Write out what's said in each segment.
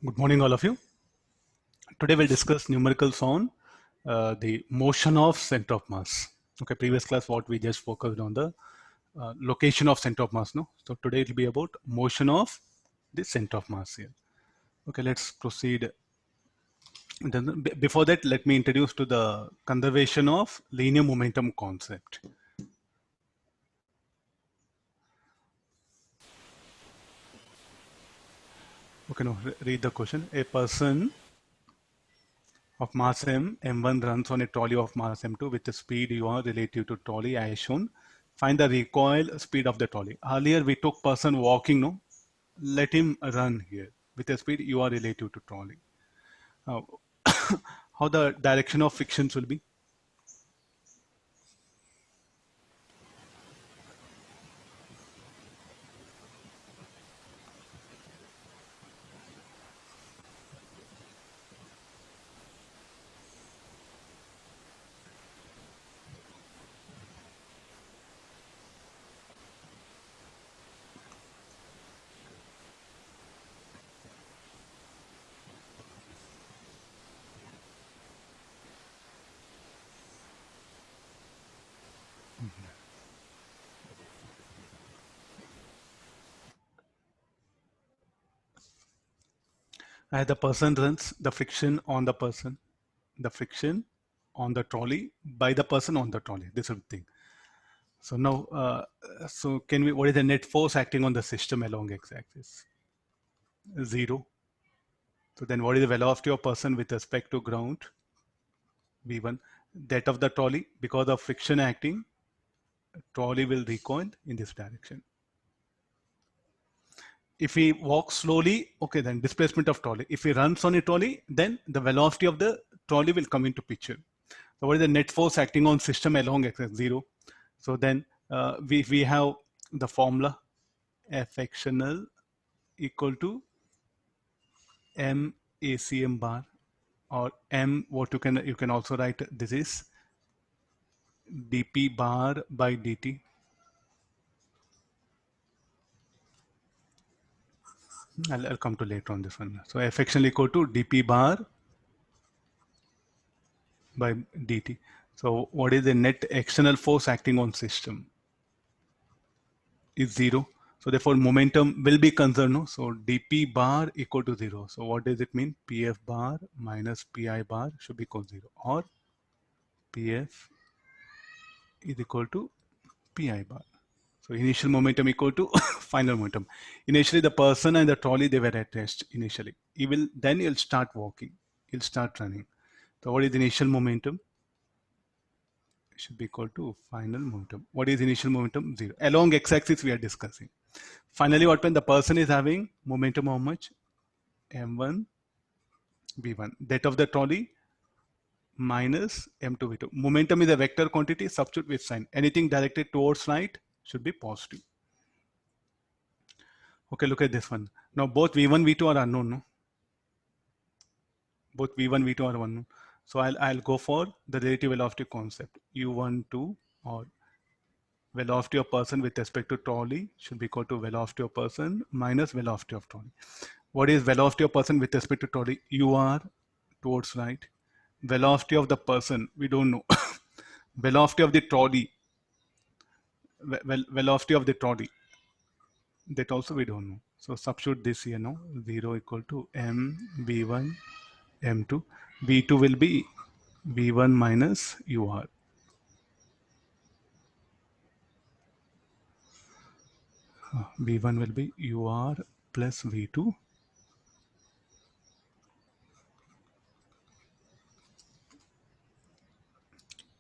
Good morning, all of you. Today we'll discuss numericals on the motion of center of mass. Okay, previous class what we just focused on the location of center of mass. No, so today it will be about motion of the center of mass here. Okay, let's proceed. Then, before that, let me introduce to the conservation of linear momentum concept. Okay, now read the question. A person of mass m1 runs on a trolley of mass m2 with the speed u1 relative to trolley as shown. Find the recoil speed of the trolley. Earlier we took person walking, no? Let him run here with a speed u1 relative to trolley. Uh, how the direction of frictions will be? As the person runs, the friction on the person, the friction on the trolley by the person on the trolley. This is the thing. So now, so can we? What is the net force acting on the system along x-axis? 0. So then what is the velocity of person with respect to ground? V1. That of the trolley, because of friction acting, trolley will recoil in this direction. If we walk slowly, okay, then displacement of trolley. If we runs on a trolley, then the velocity of the trolley will come into picture. So what is the net force acting on system along x-axis? 0. So then we have the formula F actional equal to M ACM bar, or M, what you can also write, this is dp bar by dt. I'll come to later on this one. So F actional equal to dp bar by dt. So what is the net external force acting on system? Is 0. So therefore momentum will be conserved. No? So dp bar equal to 0. So what does it mean? Pf bar minus pi bar should be equal to 0, or Pf is equal to pi bar. So initial momentum equal to final momentum. Initially the person and the trolley, they were at rest initially. Then he'll start walking. He'll start running. So what is initial momentum? It should be equal to final momentum. What is initial momentum? 0. Along x-axis we are discussing. Finally, what when the person is having momentum how much? m1 v1. That of the trolley minus m2 v2. Momentum is a vector quantity, substitute with sign. Anything directed towards right should be positive. Okay, look at this one. Now both v1, v2 are unknown, no? Both v1, v2 are unknown. So I'll go for the relative velocity concept. u12, or velocity of person with respect to trolley should be equal to velocity of person minus velocity of trolley. What is velocity of person with respect to trolley? UR towards right. Velocity of the person, we don't know. Velocity of the trolley, velocity of the trolley, that also we don't know. So substitute this here now. 0 equal to m v1 m2. v2 will be v1 minus ur. v1 will be ur plus v2.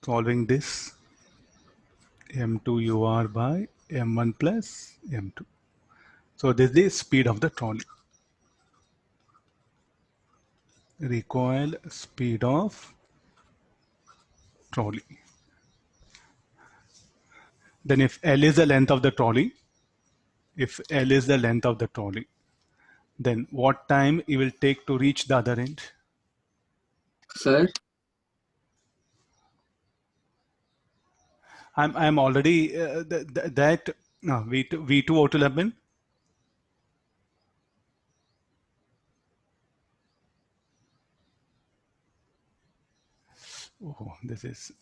Solving this, m2 ur by m1 plus m2. So this is the speed of the trolley. Recoil speed of trolley. Then if L is the length of the trolley, then what time it will take to reach the other end? Sir, I'm already that v2 what will happen? Oh, this is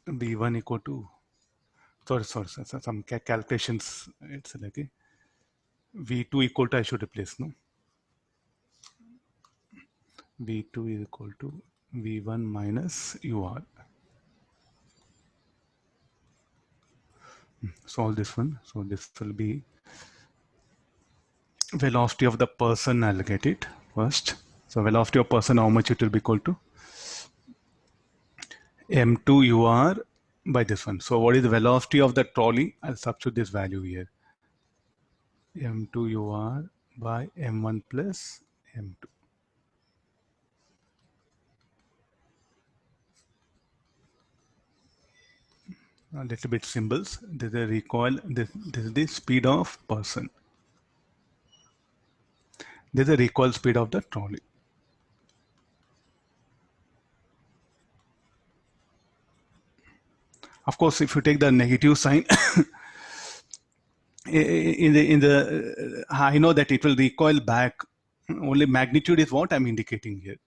v1 equal to, sorry, some calculations. It's like v2 equal to, I should replace, no? v2 is equal to v1 minus ur. Solve this one. So this will be velocity of the person. I'll get it first. So velocity of person, how much it will be equal to? m2 ur by this one. So what is the velocity of the trolley? I'll substitute this value here. m2 ur by m1 plus m2. A little bit symbols. This is the recoil. This is the speed of person. This is the recoil speed of the trolley. Of course, if you take the negative sign, I know that it will recoil back. Only magnitude is what I'm indicating here.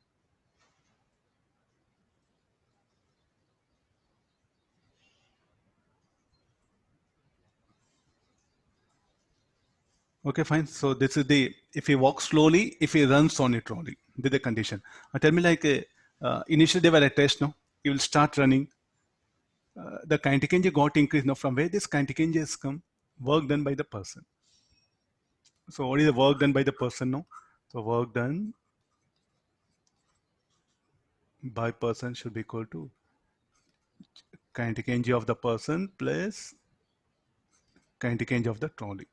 Okay, fine. So this is the, if he walks slowly, if he runs on a trolley, this is the condition. Tell me, like, initially they were at rest, no? You will start running. The kinetic energy got increased. Now, from where this kinetic energy has come? Work done by the person. So what is the work done by the person now? So work done by person should be equal to kinetic energy of the person plus kinetic energy of the trolley.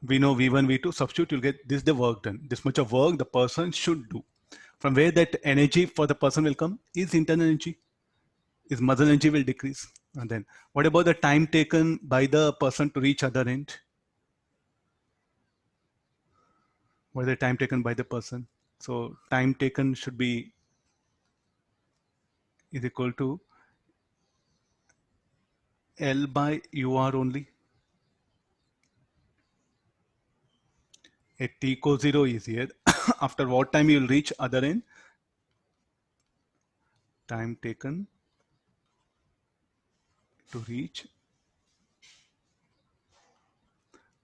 We know V1, V2, substitute, you'll get this, the work done. This much of work the person should do. From where that energy for the person will come is internal energy. His muscle energy will decrease. And then what about the time taken by the person to reach other end? What is the time taken by the person? So time taken should be is equal to L by UR only. At t equals 0 is here. After what time you will reach other end? Time taken to reach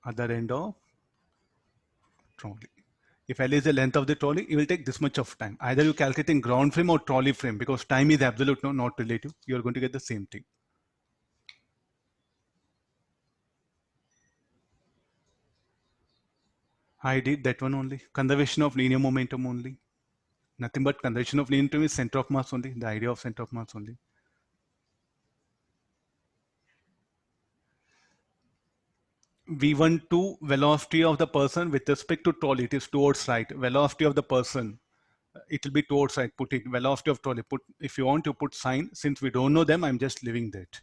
other end of trolley. If L is the length of the trolley, it will take this much of time. Either you calculate in ground frame or trolley frame, because time is absolute, no, not relative. You are going to get the same thing. I did that one only. Conservation of linear momentum only. Nothing but conservation of linear momentum is center of mass only. The idea of center of mass only. V12 velocity of the person with respect to trolley, it is towards right. Velocity of the person, it will be towards right. Put it velocity of trolley. Put, if you want to put sign, since we don't know them, I'm just leaving that.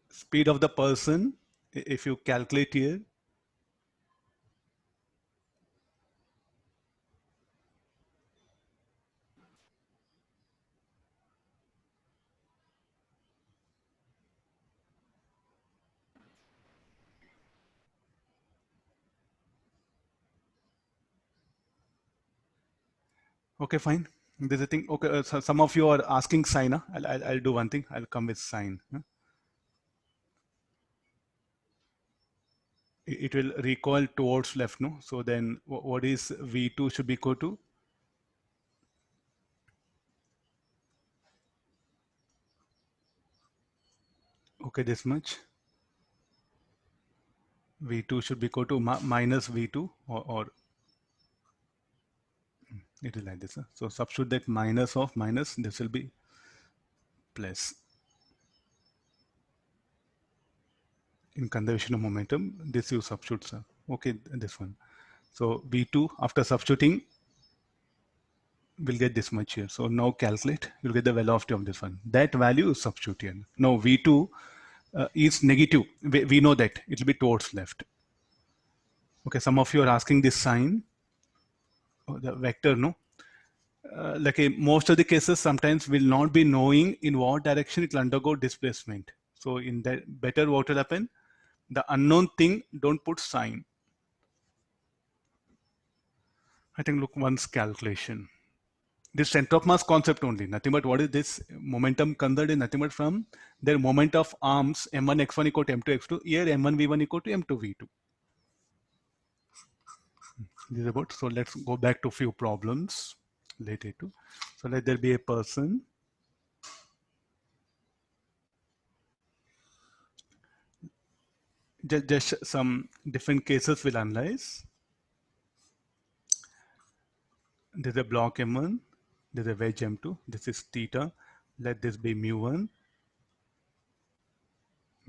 Speed of the person, if you calculate here, okay, fine. There's a thing. Okay, so some of you are asking sign. Huh? I'll do one thing. I'll come with sign. Huh? It will recoil towards left, no? So then what is V2 should be equal to? Okay, this much. V2 should be equal to minus V2 or it is like this. Huh? So substitute that minus of minus, this will be plus. In conservation of momentum, this you substitute, sir. Okay, this one. So V2 after substituting, we'll get this much here. So now calculate, you'll get the velocity of this one. That value is substitute here. Now V2 is negative. We know that it will be towards left. Okay, some of you are asking this sign, the vector, no? Like most of the cases, sometimes will not be knowing in what direction it will undergo displacement. So in that, better what will happen? The unknown thing, don't put sign. I think look once calculation. This center of mass concept only, nothing but what is this momentum conserved is nothing but from their moment of arms m1 x1 equal to m2 x2, here m1 v1 equal to m2 v2. This is about, so let's go back to few problems related to. So let there be a person, just some different cases we'll analyze. There's a block m1, there's a wedge m2, this is theta, let this be mu1,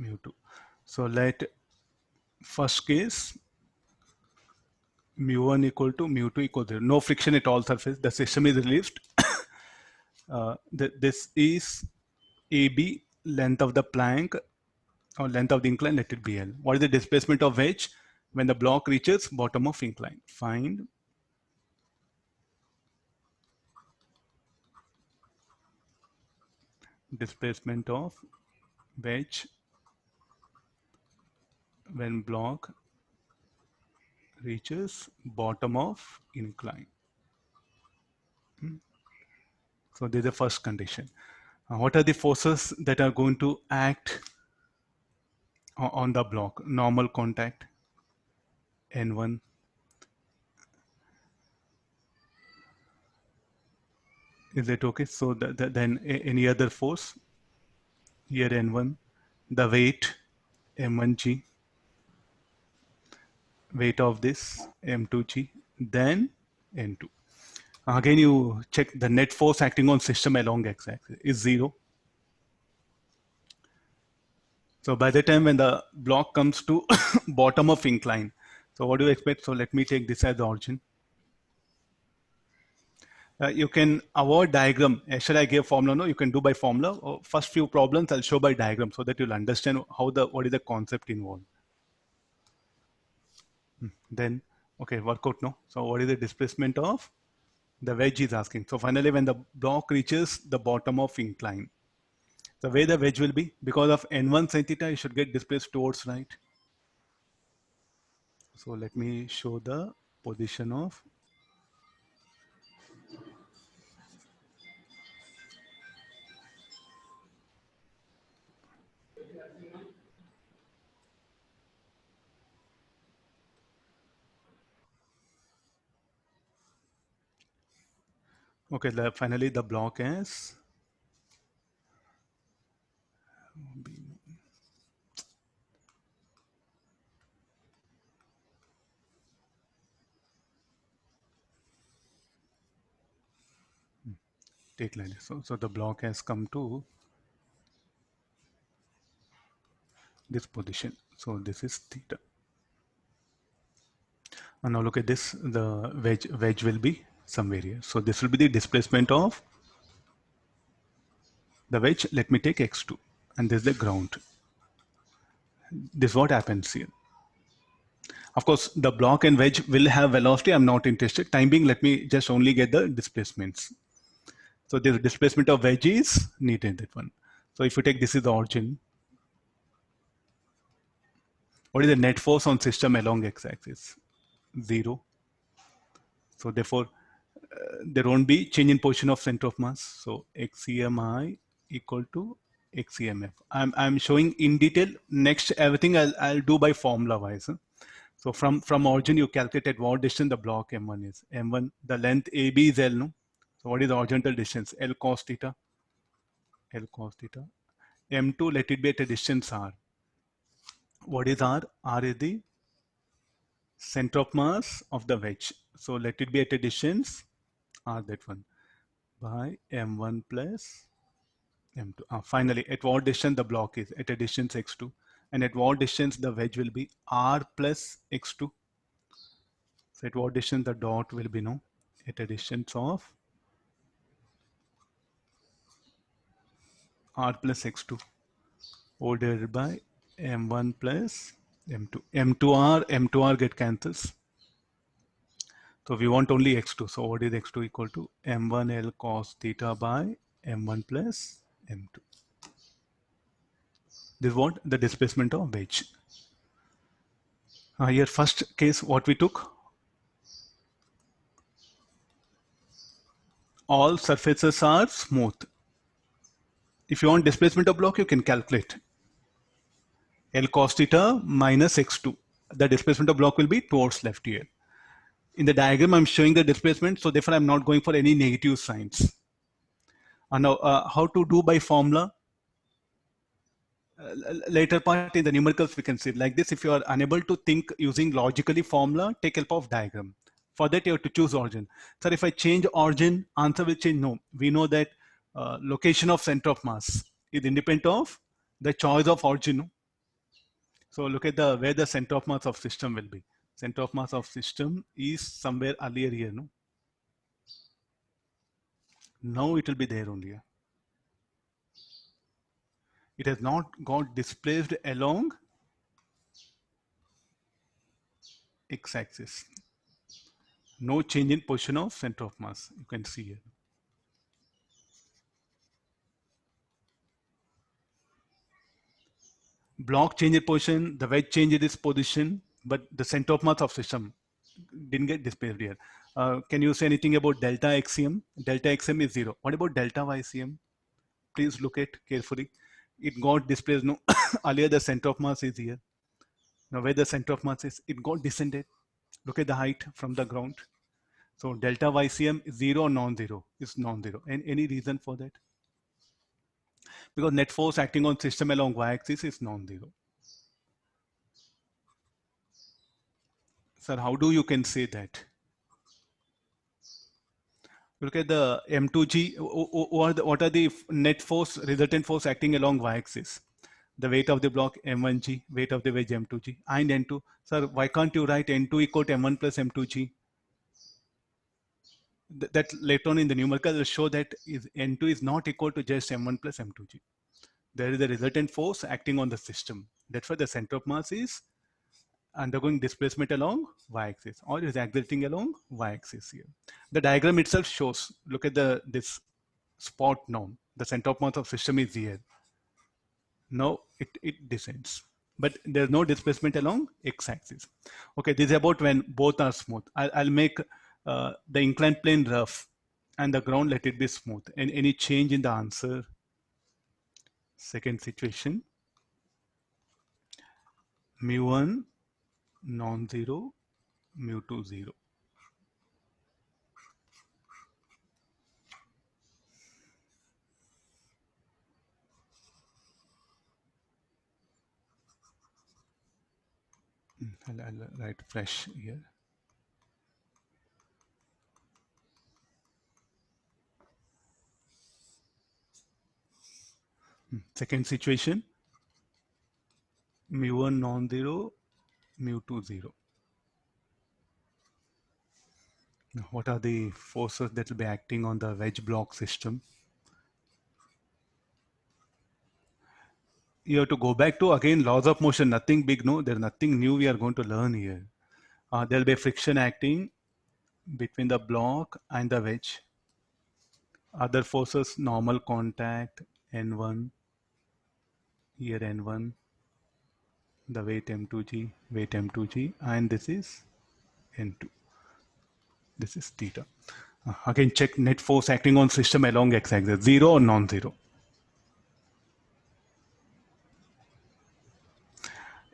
mu2. So let first case mu1 equal to mu2 equal to 0. No friction at all surface, the system is released. This is AB, length of the plank or length of the incline, let it be L. What is the displacement of wedge when the block reaches bottom of incline? Find displacement of wedge when block reaches bottom of incline. So this is the first condition. What are the forces that are going to act on the block? Normal contact, N1. Is it okay? So then any other force? Here N1, the weight, M1G, weight of this, M2G, then N2. Again, you check the net force acting on system along x-axis is 0. So by the time when the block comes to bottom of incline, so what do you expect? So let me take this as the origin. You can avoid diagram. Should I give formula? No, you can do by formula. First few problems I'll show by diagram so that you'll understand what is the concept involved. Then, okay, work out no. So what is the displacement of the wedge is asking. So finally, when the block reaches the bottom of incline, the way the wedge will be, because of n1 sin theta, you should get displaced towards right. So let me show the position of okay. Finally, the block is take like this. So the block has come to this position. So this is theta. And now look at this. The wedge will be somewhere here. So this will be the displacement of the wedge. Let me take x2, and this is the ground. This is what happens here. Of course, the block and wedge will have velocity. I'm not interested. Time being, let me just only get the displacements. So the displacement of wedge is needed, that one. So if you take this is the origin, what is the net force on system along x-axis? 0. So therefore, there won't be change in position of center of mass. So xcmi equal to xcmf. I'm showing in detail. Next, everything I'll do by formula wise. Huh? So from origin, you calculate at what distance the block m1 is. M1, the length AB is L, no? So what is the horizontal distance? L cos theta. L cos theta. M2, let it be at a distance R. What is R? R is the center of mass of the wedge. So let it be at a distance R, that one, by M1 plus M2. Finally, at what distance the block is? At a distance x2. And at what distance the wedge will be? R plus x2. So at what distance the dot will be? No, at a distance of R plus x2 all divided by m1 plus m2. M2r get cancels. So we want only x2. So what is x2 equal to? M1L cos theta by m1 plus m2. This is what the displacement of wedge. Here first case what we took? all surfaces are smooth. If you want displacement of block, you can calculate L cos theta minus x2. The displacement of block will be towards left here. In the diagram, I'm showing the displacement, so therefore I'm not going for any negative signs. And now, how to do by formula? Later part in the numericals we can see like this. If you are unable to think using logically formula, take help of diagram. For that you have to choose origin. Sir, if I change origin, answer will change. No, we know that location of center of mass is independent of the choice of origin. No? So look at the where the center of mass of system will be. Center of mass of system is somewhere earlier here. No, now it will be there only. It has not got displaced along x-axis. No change in position of center of mass. You can see here. Block change in position, the wedge changes its position, but the center of mass of system didn't get displaced here. Can you say anything about delta xcm? Delta xm is 0. What about delta ycm? Please look at carefully. It got displaced. No, earlier the center of mass is here. Now where the center of mass is, it got descended. Look at the height from the ground. So delta ycm is 0 or non-zero? Is non-zero. And any reason for that? Because net force acting on system along y-axis is non-zero. Sir, how do you can say that? Look at the M2G. What are the net force, resultant force acting along y-axis? The weight of the block M1G, weight of the wedge M2G, and N2. Sir, why can't you write N2 equal to M1 plus M2G? That later on in the numerical will show that N2 is not equal to just M1 plus M2G. There is a resultant force acting on the system. That's why the center of mass is undergoing displacement along y-axis or is accelerating along y-axis here. The diagram itself shows, look at this spot now. The center of mass of system is here. Now it descends. But there's no displacement along x-axis. Okay, this is about when both are smooth. I'll make the inclined plane rough and the ground let it be smooth. And any change in the answer? Second situation, mu1 non-zero, mu2 0. I'll write fresh here. Second situation, mu1 non-zero, mu2 0. Now, what are the forces that will be acting on the wedge block system? You have to go back to again laws of motion, nothing big, no, there's nothing new we are going to learn here. There'll be friction acting between the block and the wedge. Other forces, normal contact, N1, here N1, the weight M2G, and this is N2. This is theta. Again, check net force acting on system along x-axis, 0 or non-zero.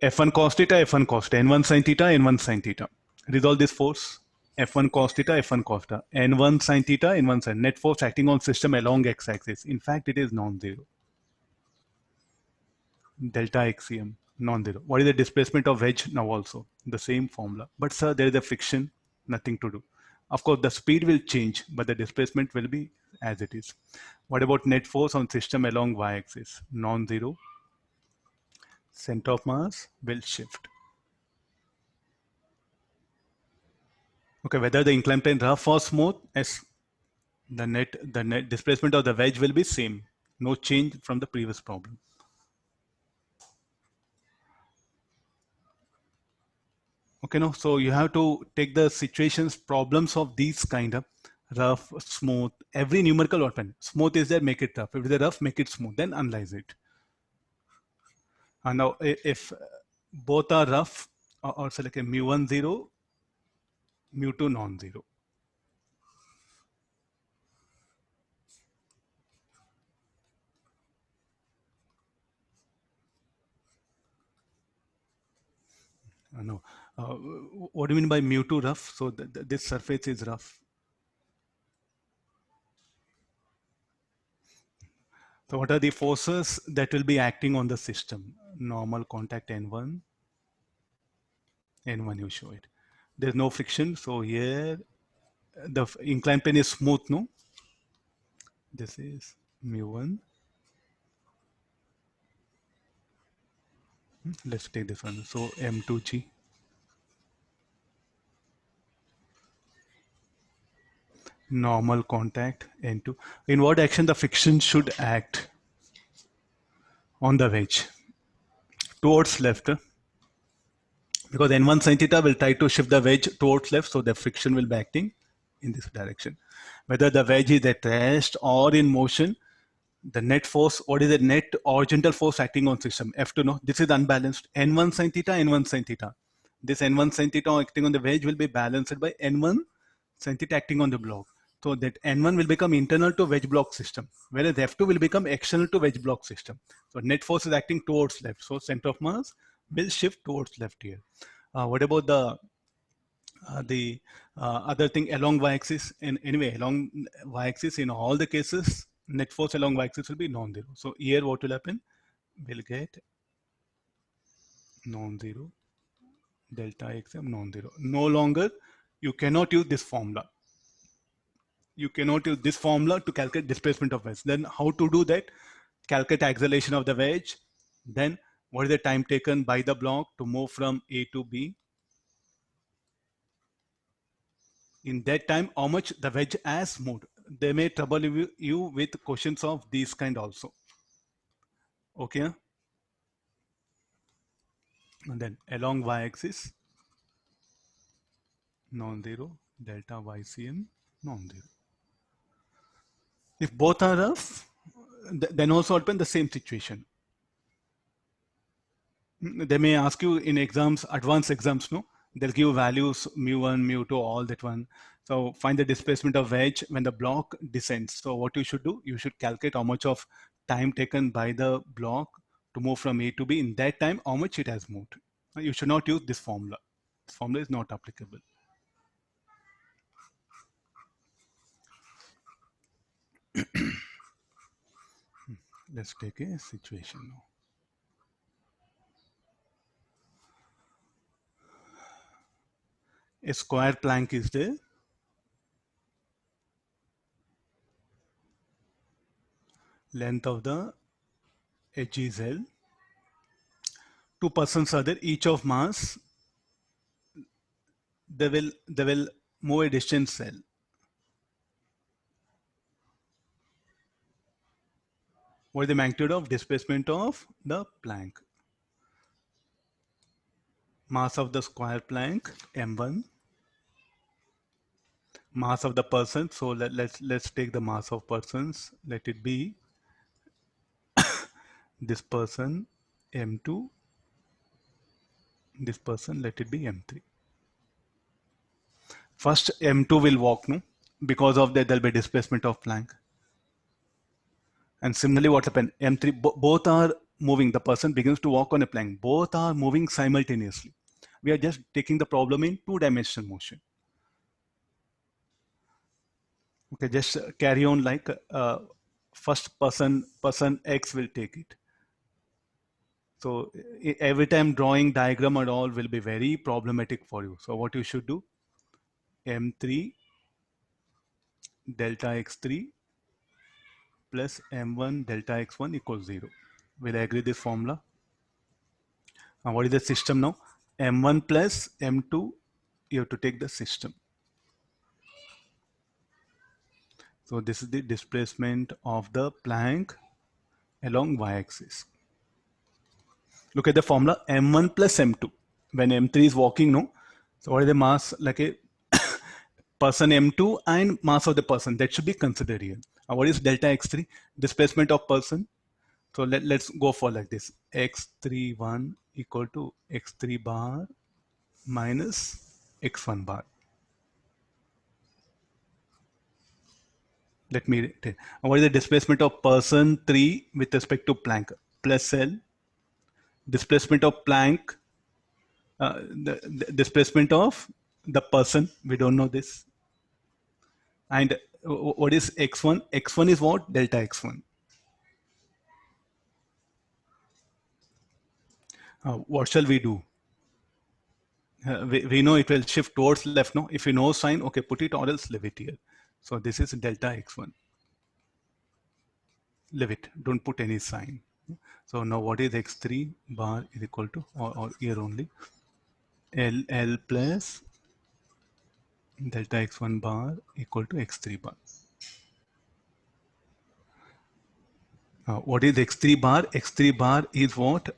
F1 cos theta, F1 cos theta, N1 sin theta, N1 sin theta. Resolve this force. F1 cos theta, F1 cos theta, N1 sin theta, N1 sin. Net force acting on system along x-axis. In fact, it is non-zero. Delta xcm, non-zero. What is the displacement of wedge? Now also the same formula. But sir, there is a friction, nothing to do. Of course, the speed will change, but the displacement will be as it is. What about net force on system along y-axis? Non-zero. Center of mass will shift. Okay, whether the inclined plane rough or smooth, as the net displacement of the wedge will be same. No change from the previous problem. Okay, no, so you have to take the situations, problems of these kind of rough, smooth, every numerical weapon. Smooth is there, make it rough. If it's rough, make it smooth, then analyze it. And now if both are rough, or select a mu1 0, mu2 non-zero. No. What do you mean by mu2 rough? So this surface is rough. So what are the forces that will be acting on the system? Normal contact N1, N1 you show it. There's no friction, so here the inclined plane is smooth, no? This is mu1. Let's take this one. So M2G. Normal contact N2. In what action the friction should act on the wedge? Towards left. Because N1 sin theta will try to shift the wedge towards left, so the friction will be acting in this direction. Whether the wedge is at rest or in motion, the net force, what is the net horizontal force acting on system? F2, no? This is unbalanced. N1 sin theta, N1 sin theta. This N1 sin theta acting on the wedge will be balanced by N1 sin theta acting on the block. So that N1 will become internal to wedge block system, whereas F2 will become external to wedge block system. So net force is acting towards left. So center of mass will shift towards left here. What about the other thing along y-axis? And anyway, along y-axis in all the cases, net force along y-axis will be non-zero. So here what will happen? We'll get non-zero, delta xm non-zero. No longer, you cannot use this formula. You cannot use this formula to calculate displacement of wedge. Then how to do that? Calculate acceleration of the wedge. Then what is the time taken by the block to move from A to B? In that time, how much the wedge has moved. They may trouble you with questions of these kind also. Okay. And then along y-axis, non-zero, delta YCM, non-zero. If both are rough, then also open the same situation. They may ask you in exams, advanced exams, no? They'll give values mu1, mu2, all that one. So find the displacement of wedge when the block descends. So what you should do, you should calculate how much of time taken by the block to move from A to B. In that time, how much it has moved. You should not use this formula. This formula is not applicable. Let's take a situation now. A square plank is there. Length of the edge is L. Two persons are there, each of mass. They will move a distance L. What is the magnitude of displacement of the plank? Mass of the square plank m1. Mass of the person. So let's take the mass of persons. Let it be this person m2. This person, let it be m3. First m2 will walk, no? Because of that there'll be displacement of plank. And similarly, what happened? M3, both are moving. The person begins to walk on a plank. Both are moving simultaneously. We are just taking the problem in two-dimensional motion. Okay, just carry on like first person X will take it. So every time drawing diagram and all will be very problematic for you. So what you should do? M3 delta x3 plus m1 delta x1 equals 0. Will I agree this formula? Now what is the system now? M1 plus M2, you have to take the system. So this is the displacement of the plank along y-axis. Look at the formula M1 plus M2. When M3 is walking, no? So what is the mass? Like a person M2 and mass of the person. That should be considered here. What is delta x3? Displacement of person. So let's go for like this. x31 equal to x3 bar minus x1 bar. Let me take. What is the displacement of person 3 with respect to plank? Plus L. Displacement of plank the displacement of the person, we don't know this. And what is x1? X1 is what? Delta x1. What shall we do? We know it will shift towards left, no? If you know sign, okay, put it or else leave it here. So this is delta x1. Leave it, don't put any sign. So now what is x3 bar is equal to, or here only, L plus delta x1 bar equal to x3 bar. What is x3 bar? X3 bar is what?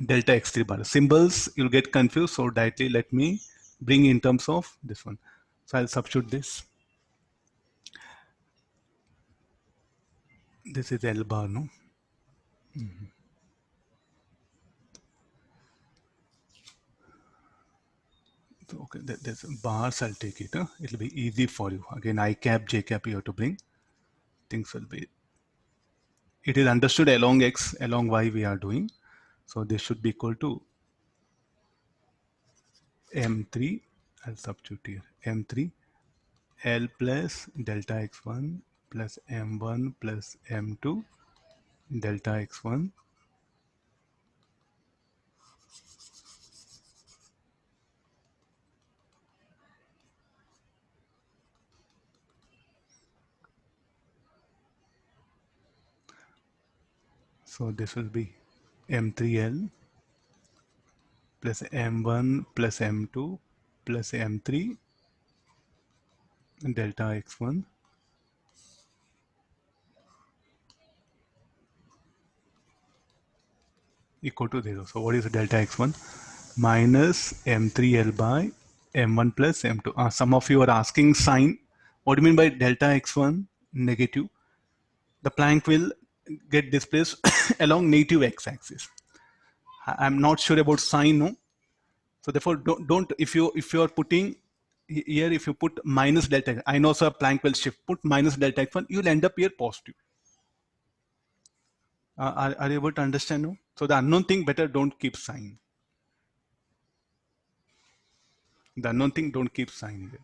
Delta x3 bar. Symbols, you'll get confused. So directly let me bring in terms of this one. So I'll substitute this. This is L bar, no? So, okay, there's bars, I'll take it. It'll be easy for you. Again, I cap, J cap you have to bring. Things will be, it is understood along X, along Y we are doing. So this should be equal to M3, I'll substitute here, M3, L plus delta X1 plus M1 plus M2 delta X1 so this will be M3L plus M1 plus M2 plus M3 delta X1 equal to 0. So what is delta X1? Minus M3L by M1 plus M2. Some of you are asking sign. What do you mean by delta X1 negative? The Planck will get displaced along negative x-axis. I'm not sure about sign, no. So therefore, don't if you are putting here, if you put minus delta, I know sir, Planck will shift. Put minus delta x1, you'll end up here positive. Are you able to understand? No. So the unknown thing, better don't keep sign. The unknown thing, don't keep sign here.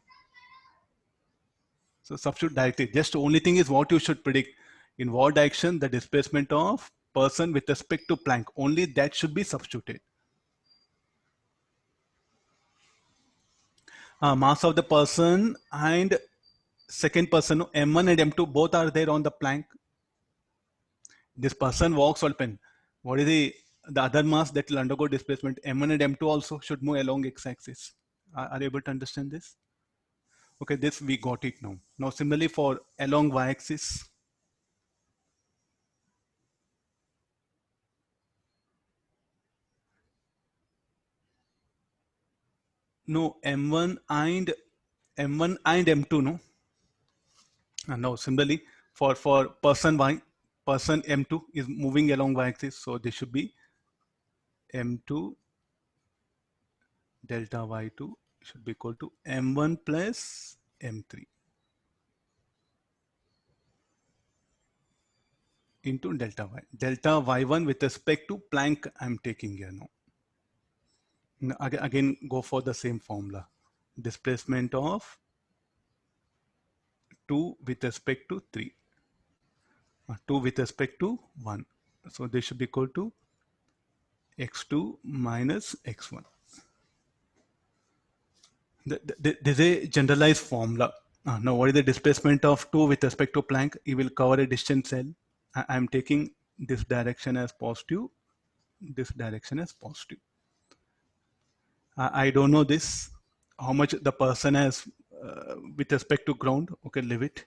So substitute directly. Just the only thing is what you should predict in what direction the displacement of person with respect to Planck. Only that should be substituted. Mass of the person and second person, M1 and M2, both are there on the Planck. This person walks or pen. What is the other mass that will undergo displacement? M1 and M2 also should move along x-axis. Are you able to understand this? Okay, this we got it now. Now similarly for along y-axis. No, M1 and M2, no? No, similarly for person Y, person M2 is moving along y-axis. So this should be M2 delta Y2 should be equal to M1 plus M3 into delta Y. Delta Y1 with respect to Planck I'm taking here now. Again, go for the same formula. Displacement of 2 with respect to 3. 2 with respect to 1. So this should be equal to x2 minus x1. This is a generalized formula. Now, what is the displacement of 2 with respect to Planck? You will cover a distance L. I'm taking this direction as positive, this direction as positive. I don't know this, how much the person has with respect to ground. Okay, leave it.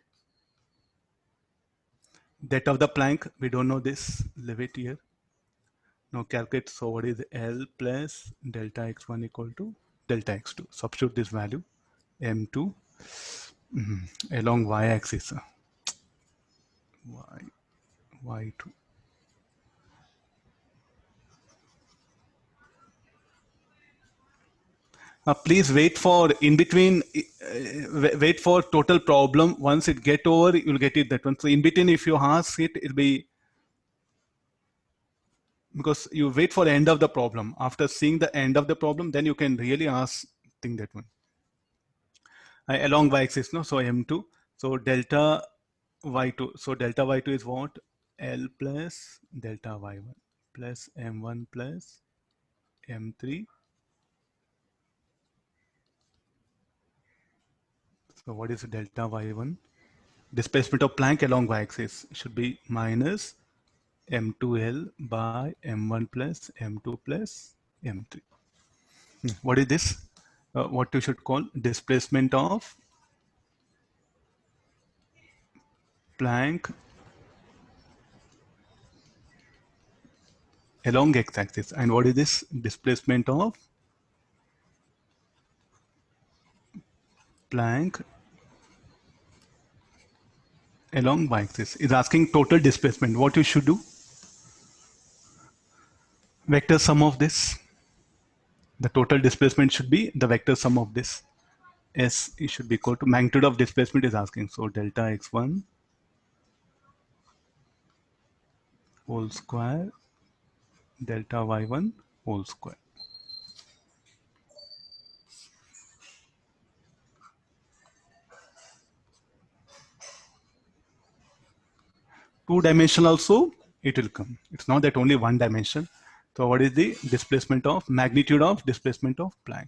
That of the Planck, we don't know this, leave it here. Now calculate, so what is L plus delta x1 equal to delta x2. Substitute this value, M2 along y-axis, y2. Please wait for in between, wait for total problem. Once it get over, you'll get it that one. So in between, if you ask it, it'll be because you wait for the end of the problem. After seeing the end of the problem, then you can really ask think that one. Along y-axis, no? So M2. So delta y2. So delta y2 is what? L plus delta y1 plus M1 plus M3. So what is delta y1? Displacement of Planck along y-axis should be minus M2L by M1 plus M2 plus M3. What is this? What you should call displacement of Planck along x-axis. And what is this? Displacement of Planck along y-axis. Is asking total displacement. What you should do? Vector sum of this. The total displacement should be the vector sum of this. S should be equal to magnitude of displacement is asking. So delta x1 whole square delta y1 whole square. Two-dimensional also it will come. It's not that only one dimension. So what is the displacement of magnitude of displacement of Planck?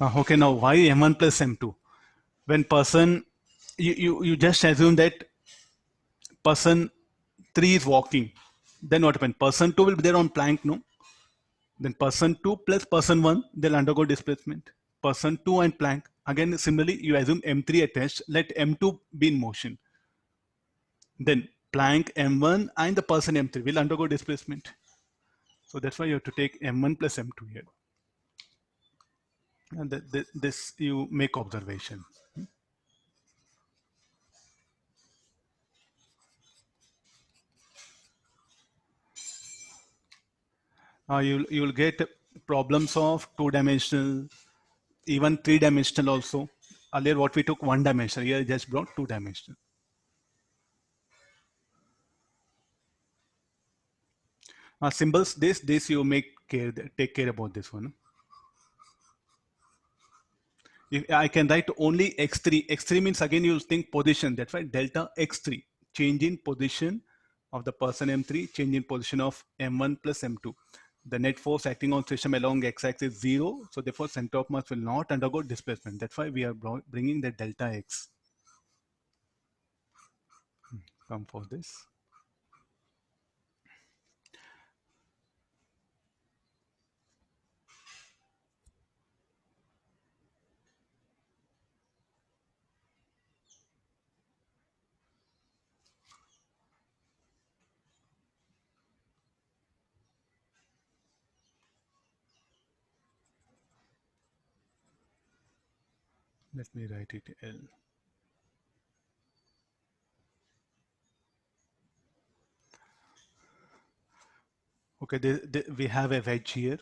Okay, now why m1 plus m2? When person, you just assume that person 3 is walking, then what happens? Person 2 will be there on Planck, no? Then person 2 plus person 1, they'll undergo displacement. Person 2 and Planck. Again, similarly, you assume m3 attached, let m2 be in motion. Then Planck m1 and the person m3 will undergo displacement. So that's why you have to take m1 plus m2 here. And this you make observation. You will get problems of two-dimensional, even three-dimensional also. Earlier what we took one dimensional, here just brought two-dimensional. Symbols, this you take care about this one. If I can write only x3. X3 means again you'll think position. That's why delta x3, change in position of the person m3, change in position of m1 plus m2. The net force acting on system along x-axis is 0. So therefore center of mass will not undergo displacement. That's why we are bringing the delta x. Come for this. Let me write it L. Okay, we have a wedge here.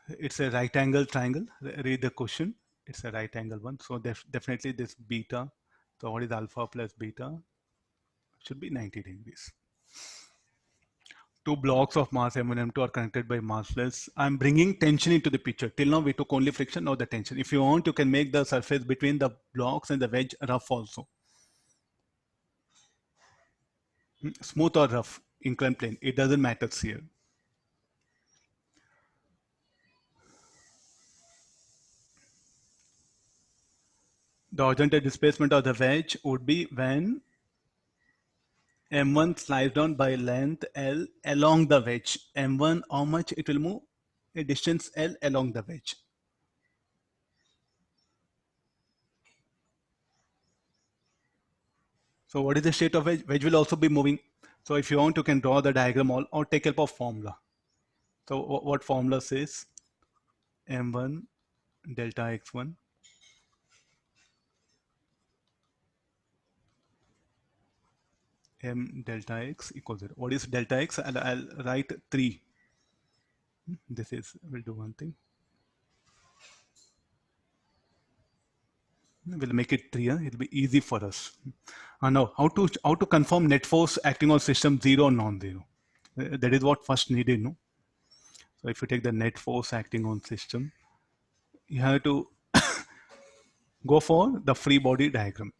It's a right angle triangle. Read the question. It's a right angle one. So definitely this beta. So what is alpha plus beta? Should be 90 degrees. Two blocks of mass M1 and M2 are connected by massless. I'm bringing tension into the picture. Till now we took only friction, now the tension. If you want, you can make the surface between the blocks and the wedge rough also. Smooth or rough, inclined plane, it doesn't matter here. The horizontal displacement of the wedge would be when M1 slides down by length L along the wedge. M1, how much it will move? A distance L along the wedge. So what is the state of wedge? Wedge will also be moving. So if you want, you can draw the diagram or take help of formula. So what formula says? M1 delta x1 m delta x equals 0. What is delta x? I'll write 3. This is, we'll do one thing. We'll make it 3. It'll be easy for us. Now, how to confirm net force acting on system 0 or non-zero? That is what first needed, no? So if you take the net force acting on system, you have to go for the free body diagram.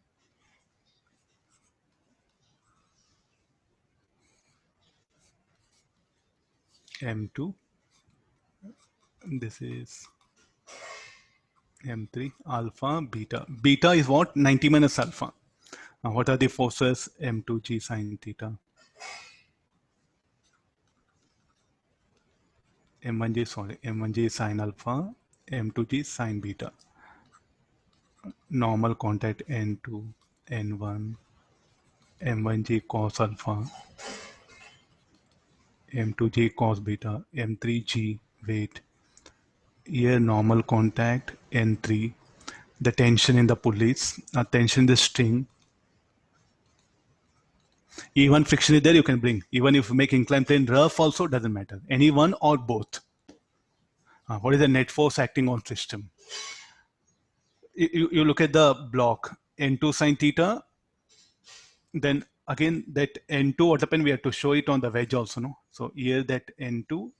M2, this is M3, alpha, beta. Beta is what? 90 minus alpha. Now, what are the forces? M2G sine theta. M1G, sorry, M1G sine alpha, M2G sine beta. Normal contact N2, N1, M1G cos alpha, M2G cos beta, M3G weight. Here normal contact N3, the tension in the pulleys, tension in the string. Even friction is there, you can bring. Even if you make inclined plane rough also, doesn't matter. Any one or both. What is the net force acting on system? You look at the block N2 sine theta, then again that N2, what happened, we have to show it on the wedge also, no? So here that N2,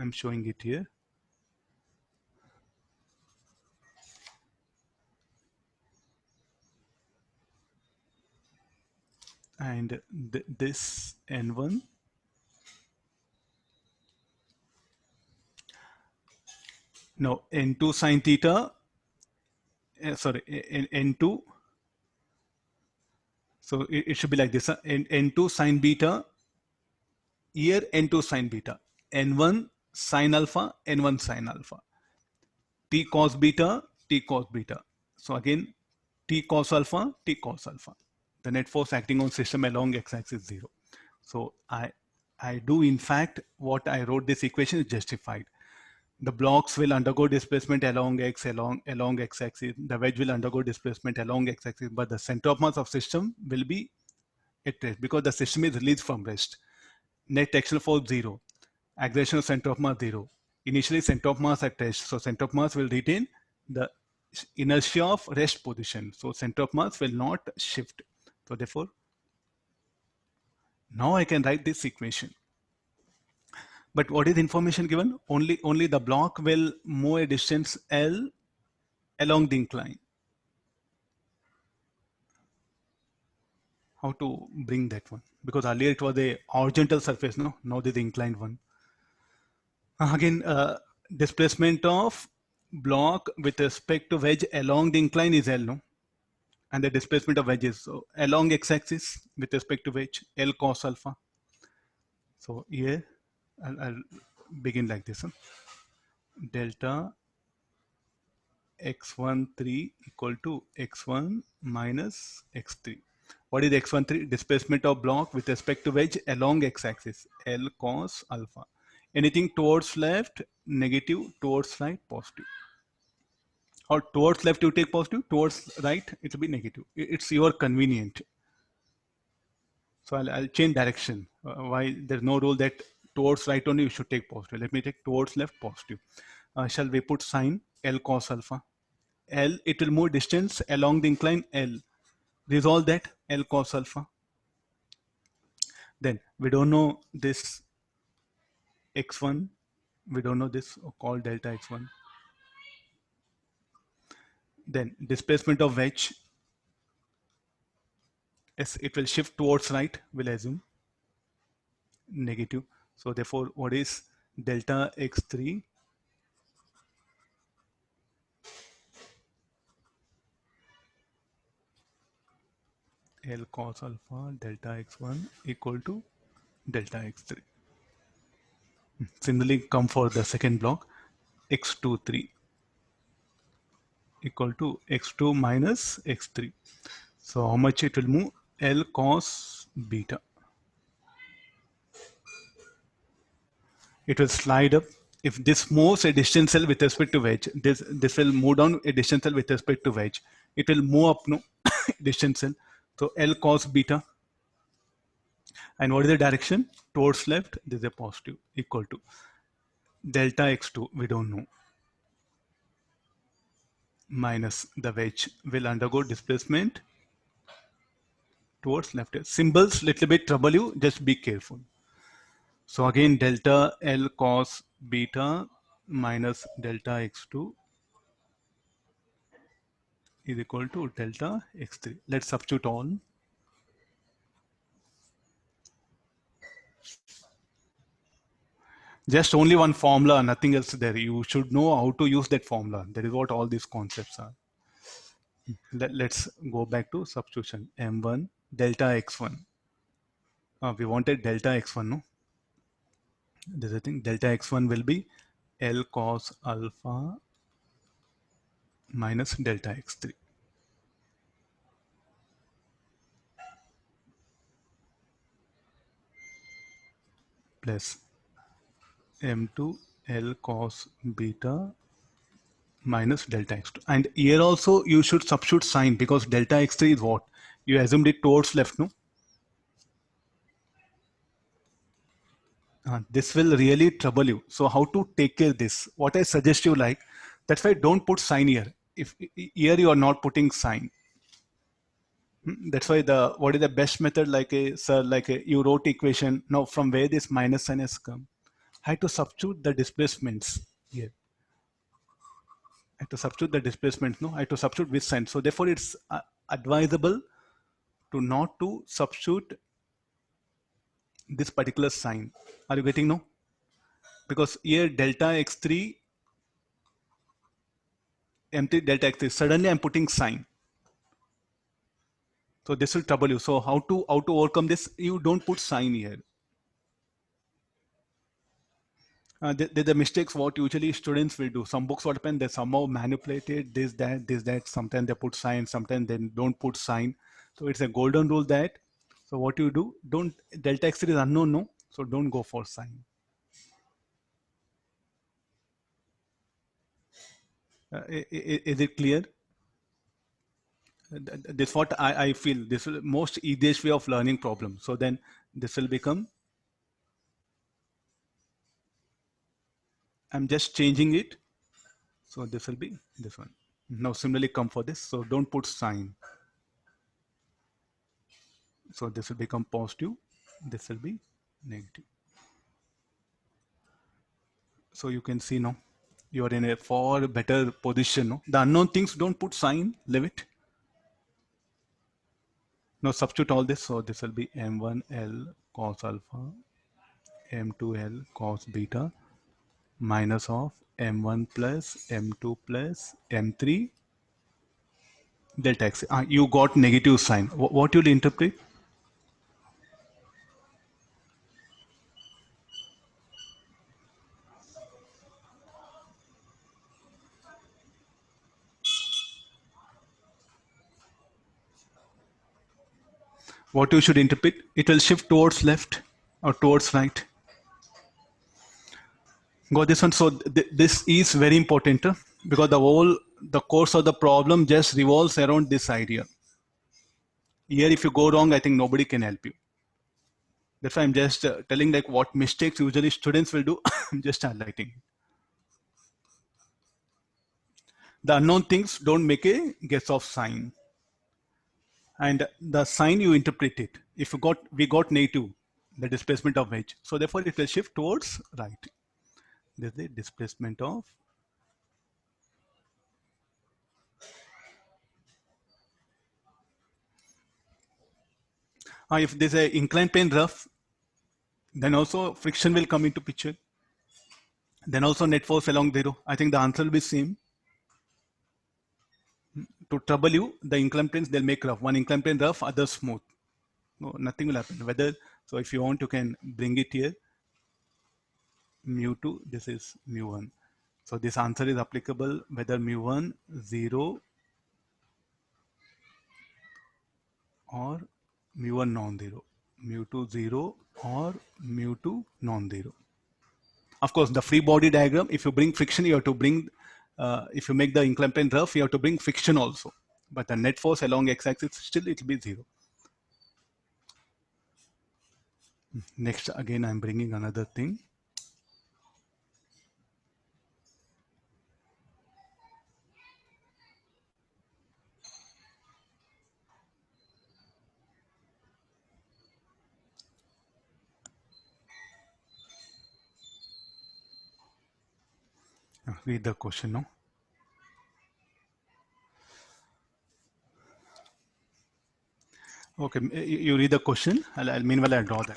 I'm showing it here. And this N1, no, N2 sine theta, sorry, N2, so it should be like this, N2 sine beta, here N2 sine beta, N1 sine alpha, N1 sine alpha, T cos beta, T cos beta. So again, T cos alpha, T cos alpha. The net force acting on system along x-axis 0. So I do, in fact, what I wrote this equation is justified. The blocks will undergo displacement along x-axis. The wedge will undergo displacement along x-axis, but the center of mass of system will be at rest because the system is released from rest. Net axial force 0. Acceleration of center of mass 0. Initially center of mass at rest, so center of mass will retain the inertia of rest position. So center of mass will not shift. So therefore, now I can write this equation. But what is the information given? Only the block will move a distance L along the incline. How to bring that one? Because earlier it was a horizontal surface, no? Now this is the inclined one. Again, displacement of block with respect to wedge along the incline is L, no? And the displacement of wedge is so along x-axis with respect to wedge, L cos alpha. So here, I'll begin like this. Delta x13 equal to x1 minus x3. What is x13? Displacement of block with respect to wedge along x-axis, L cos alpha. Anything towards left, negative, towards right, positive. Or towards left you take positive, towards right it will be negative. It's your convenient. So I'll change direction. Why there's no rule that towards right only you should take positive. Let me take towards left positive. Shall we put sign L cos alpha? L, it will move distance along the incline L. Resolve that L cos alpha. Then we don't know this x1. We don't know this called delta x1. Then displacement of wedge. Yes, it will shift towards right, we'll assume. Negative. So therefore, what is delta x3? L cos alpha delta x1 equal to delta x3. Similarly, come for the second block, x23 equal to x2 minus x3. So how much it will move? L cos beta. It will slide up. If this moves a distance L with respect to wedge, this will move down a distance L with respect to wedge. It will move up, no, distance L. So L cos beta. And what is the direction? Towards left, this is a positive, equal to delta x2, we don't know. minus the wedge will undergo displacement towards left. Symbols little bit trouble you, just be careful. So again, delta L cos beta minus delta x2 is equal to delta x3. Let's substitute all. Just only one formula, nothing else there. You should know how to use that formula. That is what all these concepts are. Let's go back to substitution. M1 delta x1. We wanted delta x1, no? This is the thing. Delta x1 will be L cos alpha minus delta x3 plus M2 L cos beta minus delta x2. And here also you should substitute sign because delta x3 is what? You assumed it towards left, no? This will really trouble you. So how to take care of this? What I suggest you like, that's why don't put sign here. If here you are not putting sign. That's why the what is the best method like a sir like a you wrote equation. Now from where this minus sign has come? I had to substitute the displacements here. I have to substitute the displacement. No, I have to substitute with sign. So therefore it's advisable to not to substitute this particular sign. Are you getting no? Because here delta x3 M3 delta x3 suddenly I'm putting sign. So this will trouble you. So how to overcome this? You don't put sign here. The mistakes what usually students will do. Some books what happen they somehow manipulated this that. Sometimes they put sign, sometimes they don't put sign. So it's a golden rule that. So what you do? Don't delta x3 is unknown, no. So don't go for sign. Is it clear? This what I feel. This is most easiest way of learning problem. So then this will become. I'm just changing it. So this will be this one. Now similarly come for this. So don't put sign. So this will become positive. This will be negative. So you can see now you are in a far better position. No? The unknown things don't put sign, leave it. Now substitute all this. So this will be M1L cos alpha, M2L cos beta minus of M1 plus M2 plus M3 delta x. You got negative sign. What you'll interpret? What you should interpret? It will shift towards left or towards right. Got this one. So this is very important because the course of the problem just revolves around this idea. Here, if you go wrong, I think nobody can help you. That's why I'm just telling like what mistakes usually students will do. I'm just highlighting. The unknown things don't make a guess of sign, and the sign you interpret it. If we got negative, the displacement of wedge, so therefore it will shift towards right. This is the displacement of. If there's a inclined plane rough, then also friction will come into picture. Then also net force along zero. I think the answer will be same. To trouble you, the inclined planes they'll make rough. One inclined plane rough, other smooth. No, nothing will happen. Whether so, if you want, you can bring it here. Mu2, this is mu1. So this answer is applicable whether mu1 0 or mu1 non-zero, mu2 0 or mu2 non-zero. Of course, the free body diagram, if you bring friction, you have to bring, if you make the inclined plane rough, you have to bring friction also. But the net force along x-axis, still it will be 0. Next, again, I'm bringing another thing. Read the question now. Okay, you read the question. Meanwhile, I'll draw that.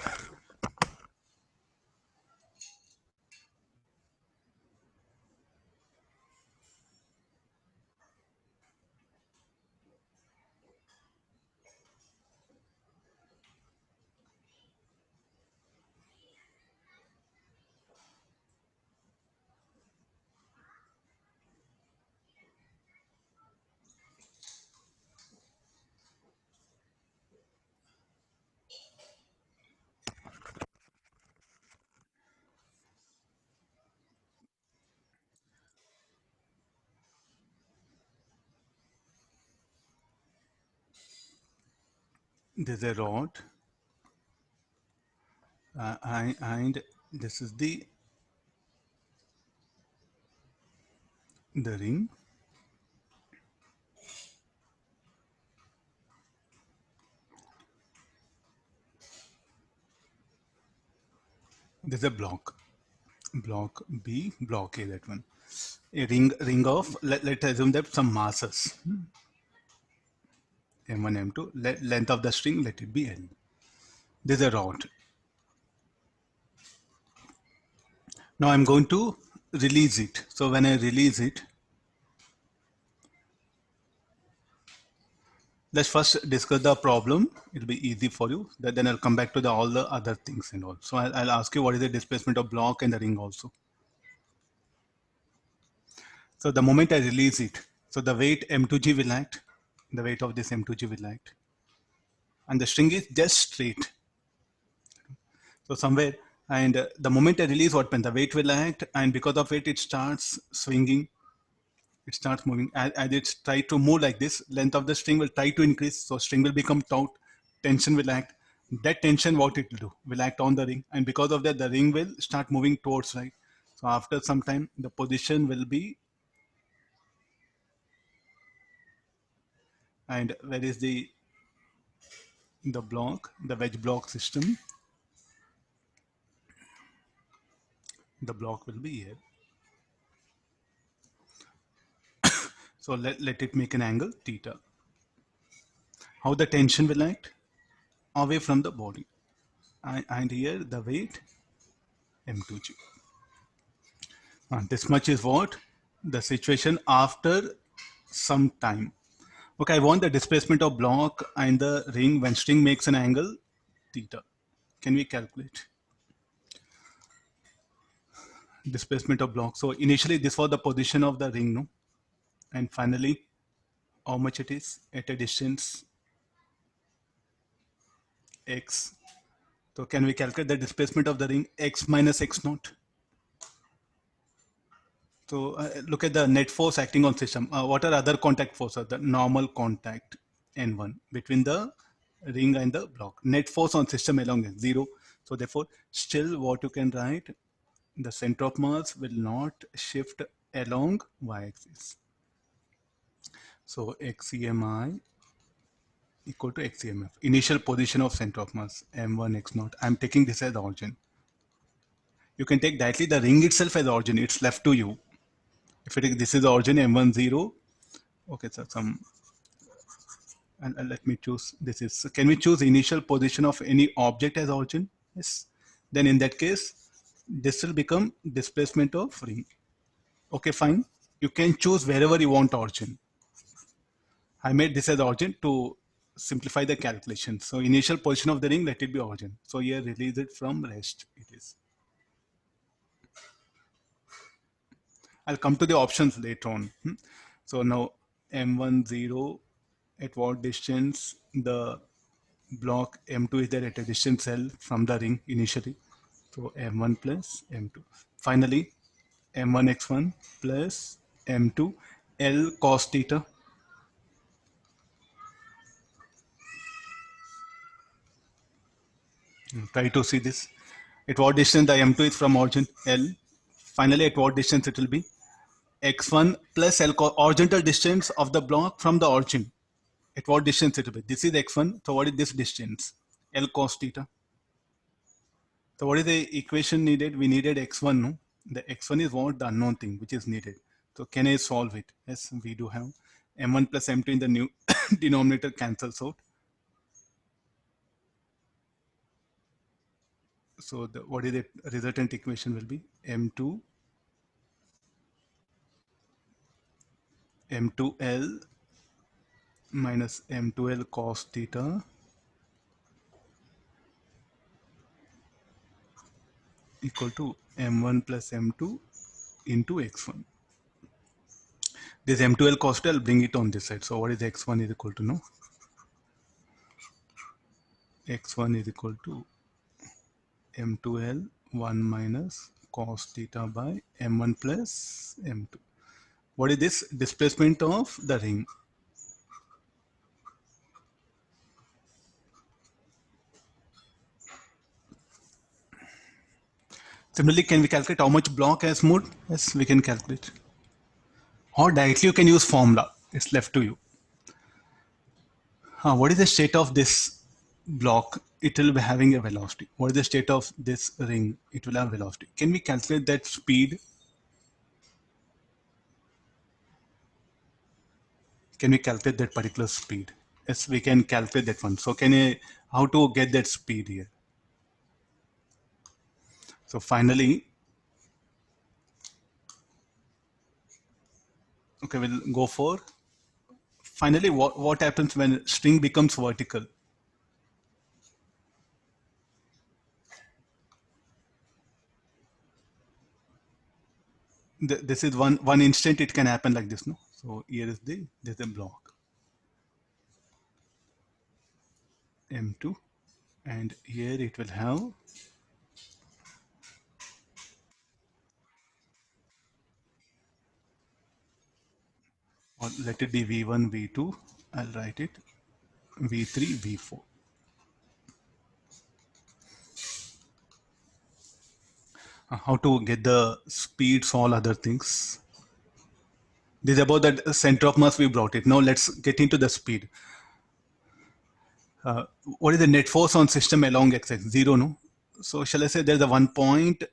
There's a rod, and this is the ring. There's a block B, block A, that one. A ring of, let's assume that some masses, M1, M2, length of the string, let it be L. There's a rod. Now I'm going to release it. So when I release it, let's first discuss the problem. It'll be easy for you. Then I'll come back to all the other things and all. So I'll ask you what is the displacement of block and the ring also. So the moment I release it, so the weight M2G will act. The weight of this M2G will act. And the string is just straight. So somewhere, and the moment I release, what happens? The weight will act, and because of it starts swinging. It starts moving. As it try to move like this, length of the string will try to increase. So string will become taut. Tension will act. That tension, what it will do? Will act on the ring, and because of that, the ring will start moving towards right. So after some time, the position will be, and where is the block, the wedge block system? The block will be here. So let it make an angle theta. How the tension will act? Away from the body. And here the weight M2G. And this much is what? The situation after some time. Okay, I want the displacement of block and the ring when string makes an angle theta. Can we calculate? Displacement of block. So initially this was the position of the ring, no? And finally, how much it is at a distance x. So can we calculate the displacement of the ring x minus x naught? So look at the net force acting on system. What are other contact forces? The normal contact N1 between the ring and the block. Net force on system along is 0. So therefore, still what you can write, the center of mass will not shift along y-axis. So XEMI equal to XEMF. Initial position of center of mass M1 X naught. I'm taking this as origin. You can take directly the ring itself as origin. It's left to you. If it is, this is the origin M1 0. Okay, so and let me choose. This is. So can we choose initial position of any object as origin? Yes. Then in that case, this will become displacement of ring. Okay, fine. You can choose wherever you want origin. I made this as origin to simplify the calculation. So initial position of the ring, let it be origin. So here release it from rest. It is. I'll come to the options later on. So now M1 0, at what distance the block M2 is there at a distance L from the ring initially. So M1 plus M2. Finally, M1 X1 plus M2 L cos theta. Try to see this. At what distance the M2 is from origin L. Finally, at what distance it will be? X1 plus L horizontal distance of the block from the origin. At what distance it will be? This is X1. So what is this distance? L cos theta. So what is the equation needed? We needed X1, no? The x1 is what? The unknown thing which is needed. So can I solve it? Yes, we do have m1 plus m2 in the new denominator cancels out. So what is the resultant equation will be m2 m2l minus m2l cos theta equal to m1 plus m2 into x1. This m2l cos theta, I'll bring it on this side. So what is x1 is equal to? No, x1 is equal to m2l 1 minus cos theta by m1 plus m2. What is this? Displacement of the ring. Similarly, can we calculate how much block has moved? Yes, we can calculate. Or directly you can use formula. It's left to you. What is the state of this block? It will be having a velocity. What is the state of this ring? It will have velocity. Can we calculate that speed? Can we calculate that particular speed? Yes, we can calculate that one. So can I, how to get that speed here? So finally, okay, we'll go for, finally, what happens when string becomes vertical? This is one instant it can happen like this, no? So here is there's a block M2, and here it will have, or let it be V1, V2, I'll write it, V3, V4. How to get the speeds, all other things. This is about the center of mass we brought it. Now let's get into the speed. What is the net force on system along x-axis? Zero, no? So shall I say there's a one point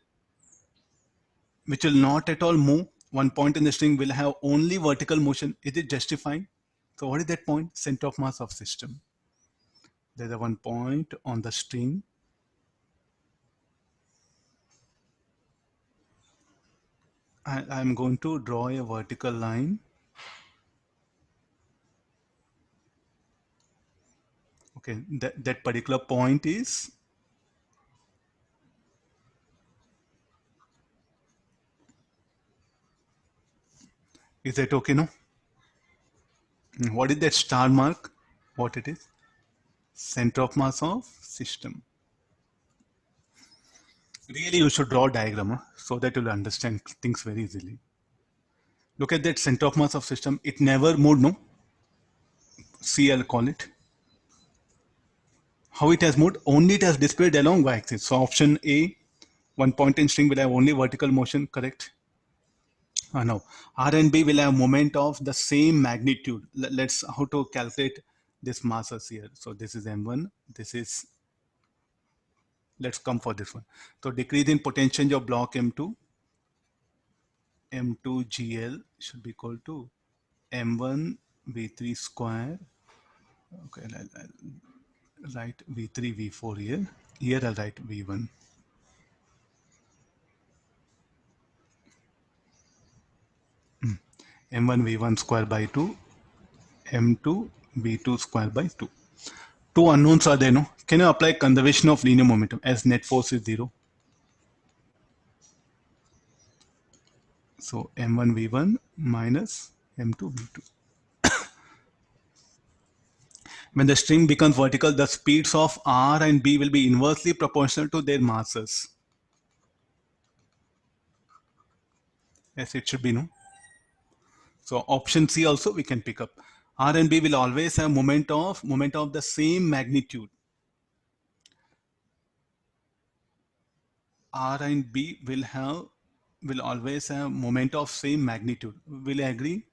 which will not at all move? One point in the string will have only vertical motion. Is it justifying? So what is that point? Center of mass of system. There's a one point on the string. I'm going to draw a vertical line. Okay, that particular point is that okay, no? What is that star mark? What it is? Center of mass of system. Really, you should draw a diagram so that you'll understand things very easily. Look at that center of mass of system. It never moved, no? C, I'll call it. How it has moved? Only it has displayed along y-axis. So option A, one point in string will have only vertical motion, correct? No, R and B will have moment of the same magnitude. Let's how to calculate this masses here. So this is M1, this is, let's come for this one. So decrease in potential of block M2, M2 GL should be equal to M1 V3 square. Okay, I'll write V3 V4 here. Here I'll write V1. M1 V1 square by 2, M2 V2 square by 2. Two unknowns are there, no? Can you apply conservation of linear momentum as net force is 0? So M1 V1 minus M2 V2. When the string becomes vertical, the speeds of R and B will be inversely proportional to their masses. Yes, it should be, no? So option C also we can pick up. R and B will always have moment of the same magnitude. R and B will always have moment of same magnitude. Will I agree?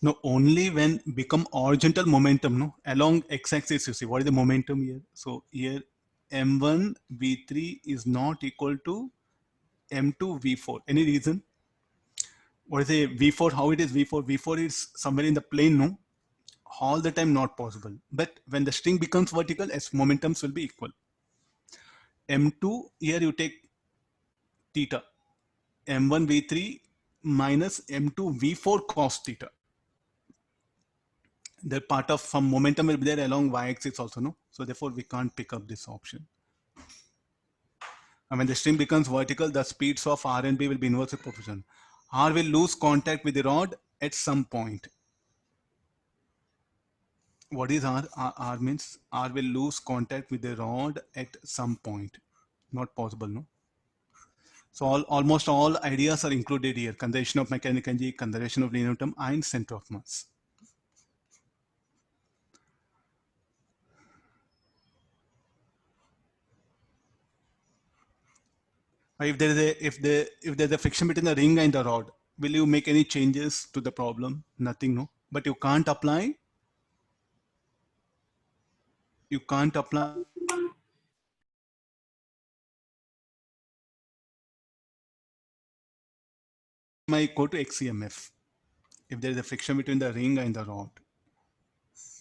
No, only when become horizontal momentum, no, along x-axis. You see what is the momentum here? So here M1 V3 is not equal to M2 V4. Any reason? What is a V4? How it is V4? V4 is somewhere in the plane, no? All the time not possible. But when the string becomes vertical, its momentums will be equal. M2, here you take theta. M1 V3 minus M2 V4 cos theta. The part of some momentum will be there along y-axis also, no? So therefore we can't pick up this option. And when the string becomes vertical, the speeds of R and B will be inversely proportional. R will lose contact with the rod at some point. What is R? R means R will lose contact with the rod at some point. Not possible, no? So almost all ideas are included here. Conservation of mechanical energy, conservation of linear momentum, and center of mass. If there's a friction between the ring and the rod, will you make any changes to the problem? Nothing, no. But you can't apply my equal to XCMF. If there is a friction between the ring and the rod,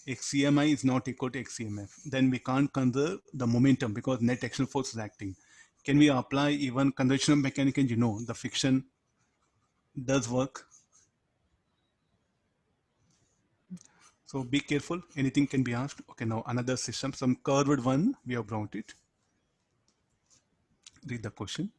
XCMI is not equal to XCMF. Then we can't conserve the momentum because net action force is acting. Can we apply even conservation of mechanical energy? No, the friction does work. So be careful, anything can be asked. Okay, now another system, some curved one, we have brought it. Read the question.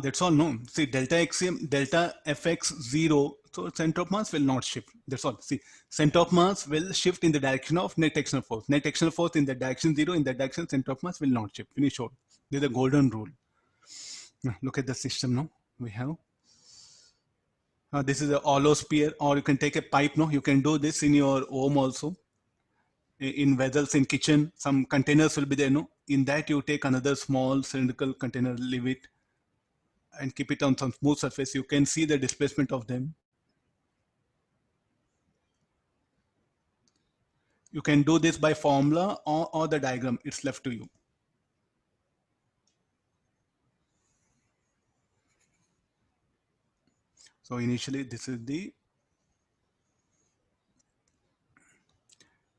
That's all, no. See, delta XM, delta Fx 0, so center of mass will not shift. That's all. See, center of mass will shift in the direction of net actional force. Net actional force in the direction 0, in that direction, center of mass will not shift. Finish short. There's a golden rule. Look at the system now. We have. This is a hollow sphere, or you can take a pipe, no? You can do this in your home also. In vessels in kitchen, some containers will be there, no? In that you take another small cylindrical container, leave it, and keep it on some smooth surface. You can see the displacement of them. You can do this by formula or the diagram. It's left to you. So initially this is the,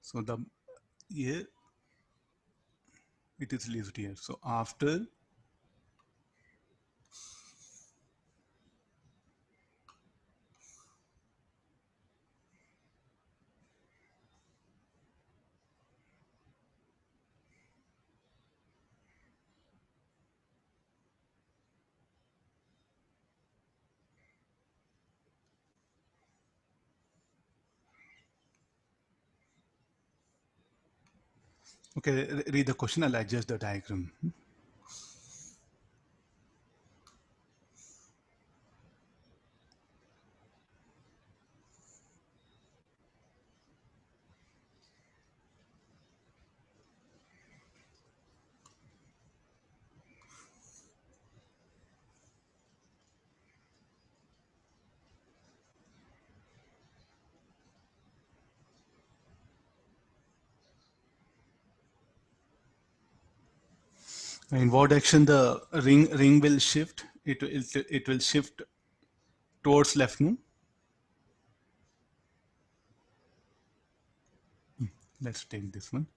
so the here it is listed here. So after okay, read the question. I'll adjust the diagram. In what direction the ring will shift? It will shift towards left, no? Let's take this one.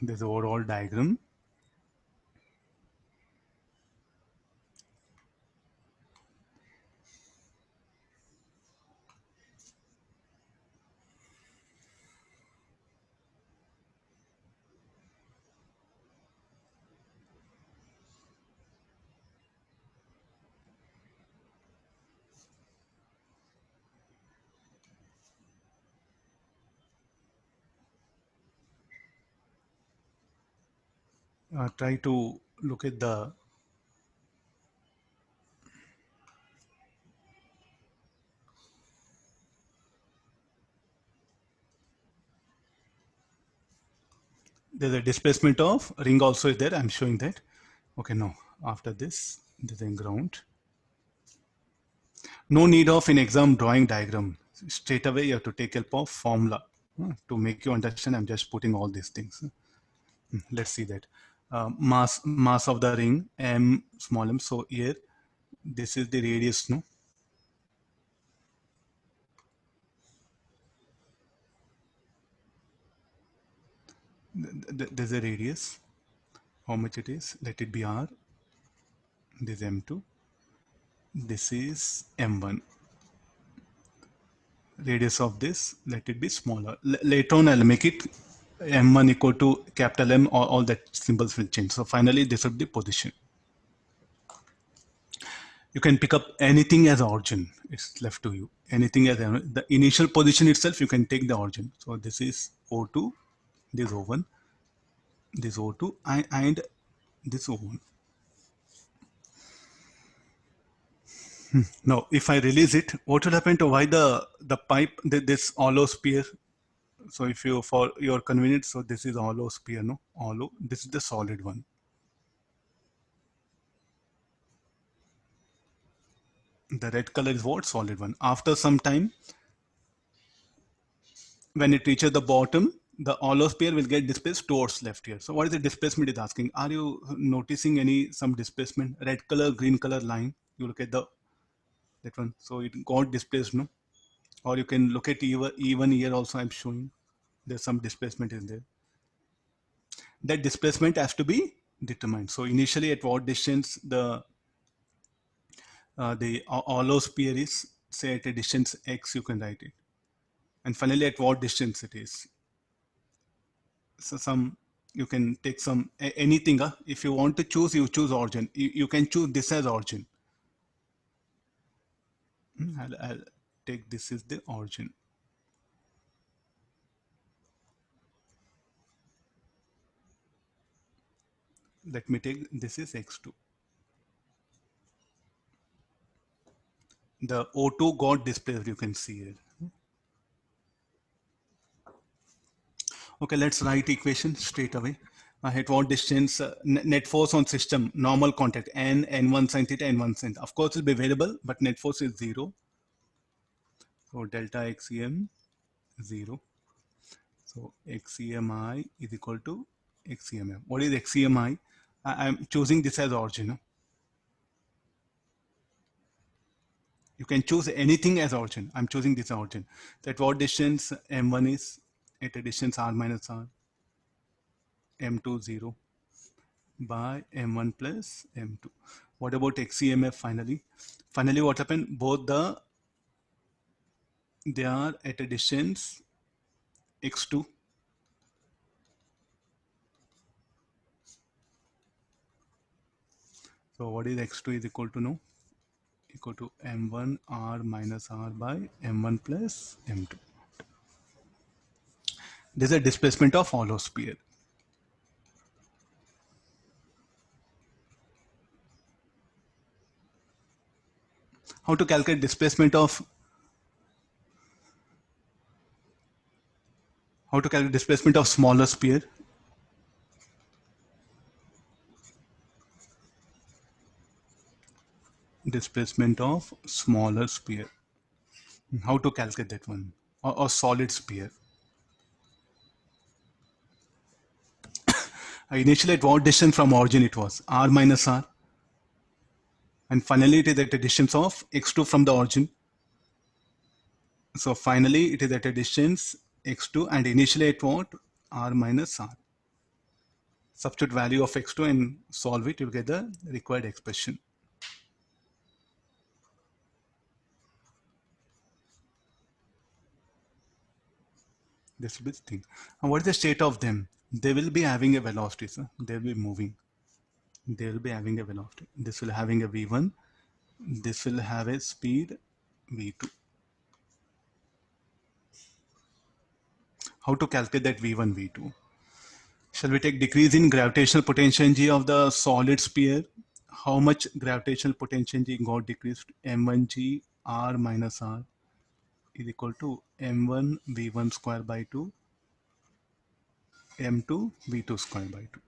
There's the overall diagram. Try to look at the There's a displacement of ring also is there. I'm showing that. Okay, no. After this, there's a ground. No need of in exam drawing diagram. Straight away, you have to take help of formula. To make you understand, I'm just putting all these things. Let's see that. Mass of the ring, m, small m. So here, this is the radius, no? There's a radius. How much it is? Let it be r. This is m2. This is m1. Radius of this, let it be smaller. Later on, I'll make it m1 equal to capital M, all that symbols will change. So finally, this will be the position. You can pick up anything as origin. It's left to you. Anything as the initial position itself, you can take the origin. So this is O2, this O1, this O2, and this O1. Now, if I release it, what will happen to why the pipe, this hollow sphere? So if you, for your convenience, so this is hollow sphere, no? Hollow, this is the solid one. The red color is what? Solid one. After some time, when it reaches the bottom, the hollow sphere will get displaced towards left here. So what is the displacement is asking? Are you noticing some displacement? Red color, green color line. You look at that one. So it got displaced, no? Or you can look at even here also I'm showing. There's some displacement in there. That displacement has to be determined. So initially at what distance the hollow sphere is, say at a distance x, you can write it. And finally at what distance it is. So some, you can take some anything. If you want to choose, you choose origin. You can choose this as origin. I'll take this is the origin. Let me take this is x2. The O2 got displaced, you can see it. Okay, let's write equation straight away. At what distance, net force on system, normal contact, n1 sin theta, n1 sin. Of course, it will be variable, but net force is 0. So delta xem 0. So xemi is equal to xemf. What is xemi? I'm choosing this as origin. You can choose anything as origin. I'm choosing this origin. So at what distance m1 is? At a distance r minus r, m2 0 by m1 plus m2. What about xemf finally? Finally, what happened? Both they are at a distance x2. So what is x2 is equal to, no? Equal to m1 r minus r by m1 plus m2. This is a displacement of hollow sphere. How to calculate displacement of smaller sphere? Displacement of smaller sphere. How to calculate that one? Or solid sphere. Initially at what distance from origin it was? R minus r. And finally it is at a distance of x2 from the origin. So finally it is at a distance x2 and initially at what? R minus r. Substitute value of x2 and solve it, you'll get the required expression. This will be the thing. And what is the state of them? They will be having a velocity, sir. They will be moving. They will be having a velocity. This will having a v1. This will have a speed v2. How to calculate that v1, v2? Shall we take decrease in gravitational potential energy of the solid sphere? How much gravitational potential energy got decreased? m1g r minus r is equal to m1 v1 square by 2 m2 v2 square by 2.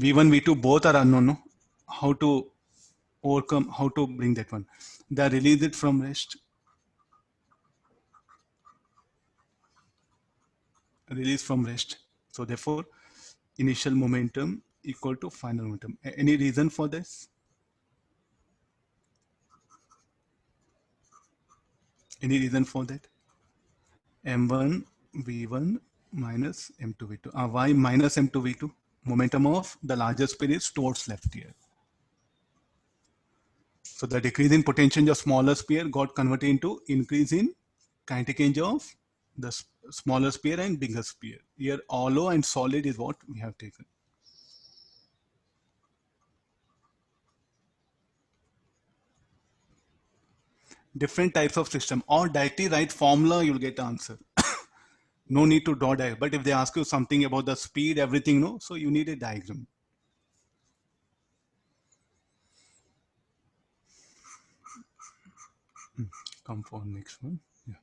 v1, v2 both are unknown. No? How to overcome, how to bring that one? They are released from rest. Release from rest. So therefore, initial momentum equal to final momentum. Any reason for this? Any reason for that? m1 v1 minus m2 v2. Why minus m2 v2? Momentum of the larger speed is towards left here. So the decrease in potential of smaller sphere got converted into increase in kinetic energy of the smaller sphere and bigger sphere. Here hollow and solid is what we have taken. Different types of system, or directly write formula, you'll get answer. No need to draw diagram. But if they ask you something about the speed, everything, no, so you need a diagram. Come for next one. Yeah.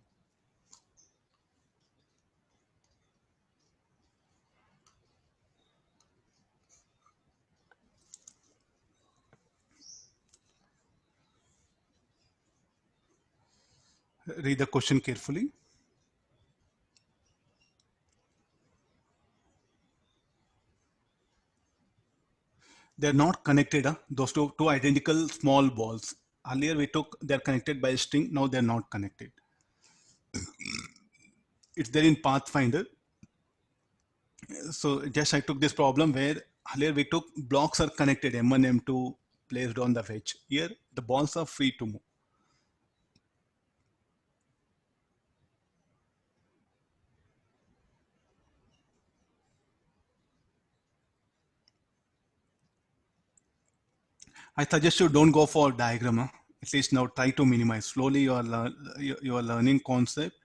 Read the question carefully. They're not connected. Those two identical small balls. Earlier we took they're connected by a string. Now they're not connected. It's there in Pathfinder. So just I took this problem where earlier we took blocks are connected, M1, M2 placed on the wedge. Here the balls are free to move. I suggest you don't go for diagram. At least now try to minimize. Slowly you are learning concept.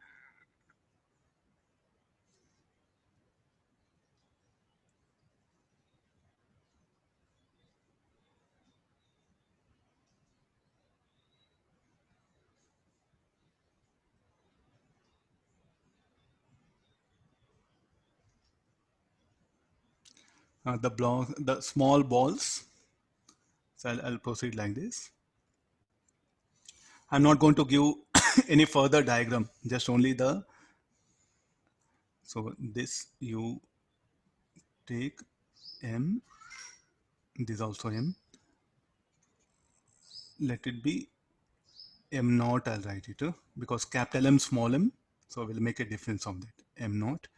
The small balls. So I'll proceed like this. I'm not going to give any further diagram, just only the, so this you take M, this also M, let it be M naught, I'll write it because capital M, small m, so we'll make a difference of that, M naught.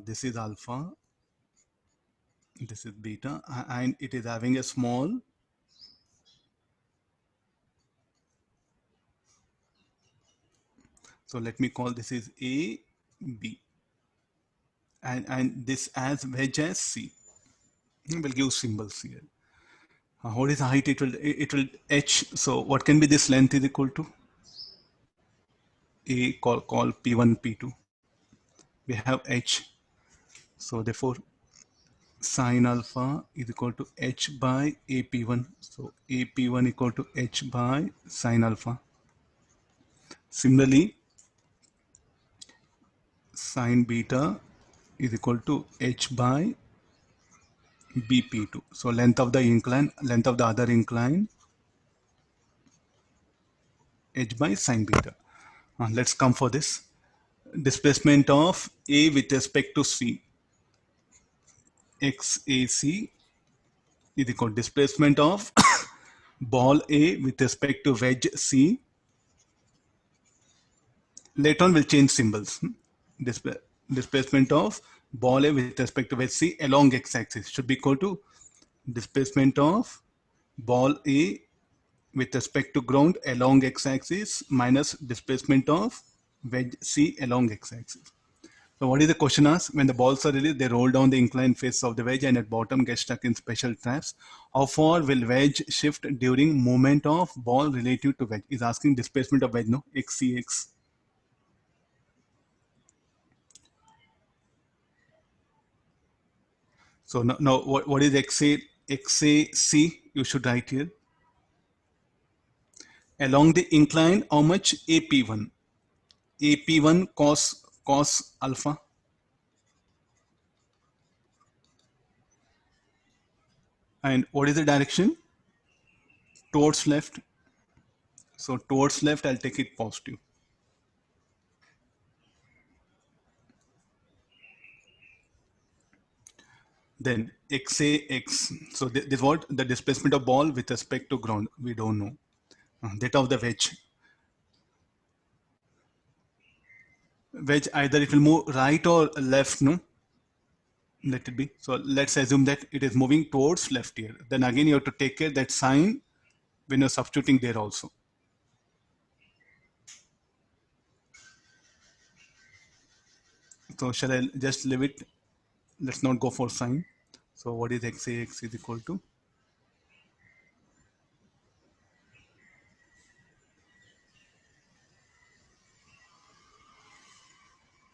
This is alpha, this is beta, and it is having a small, so let me call this is A, B, and this as wedge as C. We'll give symbols here. What is the height? It will h. So what can be this length is equal to? A call P1, P2. We have h. So therefore, sine alpha is equal to h by AP1. So AP1 equal to h by sine alpha. Similarly, sine beta is equal to h by BP2. So length of the incline, length of the other incline, h by sine beta. Let's come for this. Displacement of A with respect to C. XAC is equal to displacement of ball A with respect to wedge C. Later on we'll change symbols. Displacement of ball A with respect to wedge C along x-axis should be equal to displacement of ball A with respect to ground along x-axis minus displacement of wedge C along x-axis. So what is the question asked? When the balls are released, they roll down the inclined face of the wedge and at bottom get stuck in special traps. How far will wedge shift during movement of ball relative to wedge? Is asking displacement of wedge, no? XCX. So now what is XAC? You should write here. Along the incline, how much? AP1. AP1 cos alpha. And what is the direction? Towards left. So towards left, I'll take it positive. Then XAX. So this is what the displacement of ball with respect to ground. We don't know. That of the wedge. Wedge, either it will move right or left, no? Let it be. So let's assume that it is moving towards left here. Then again, you have to take care that sign when you're substituting there also. So shall I just leave it? Let's not go for sign. So what is XAX is equal to?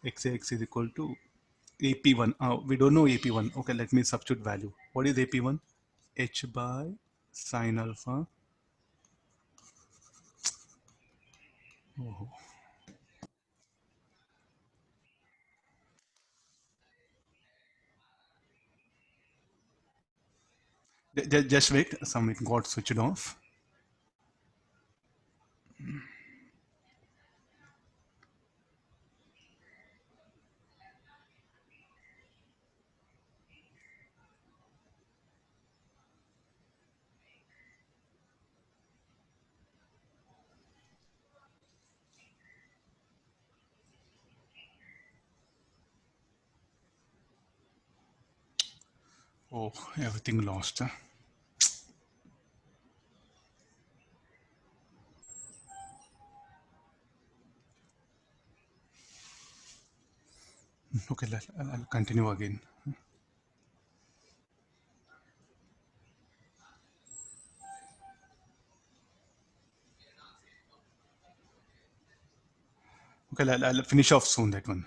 XAX is equal to AP1. We don't know AP1. Okay, let me substitute value. What is AP1? H by sine alpha. Oh. Just wait, something got switched off. Oh, everything lost. Okay, I'll continue again. Okay, I'll finish off soon that one.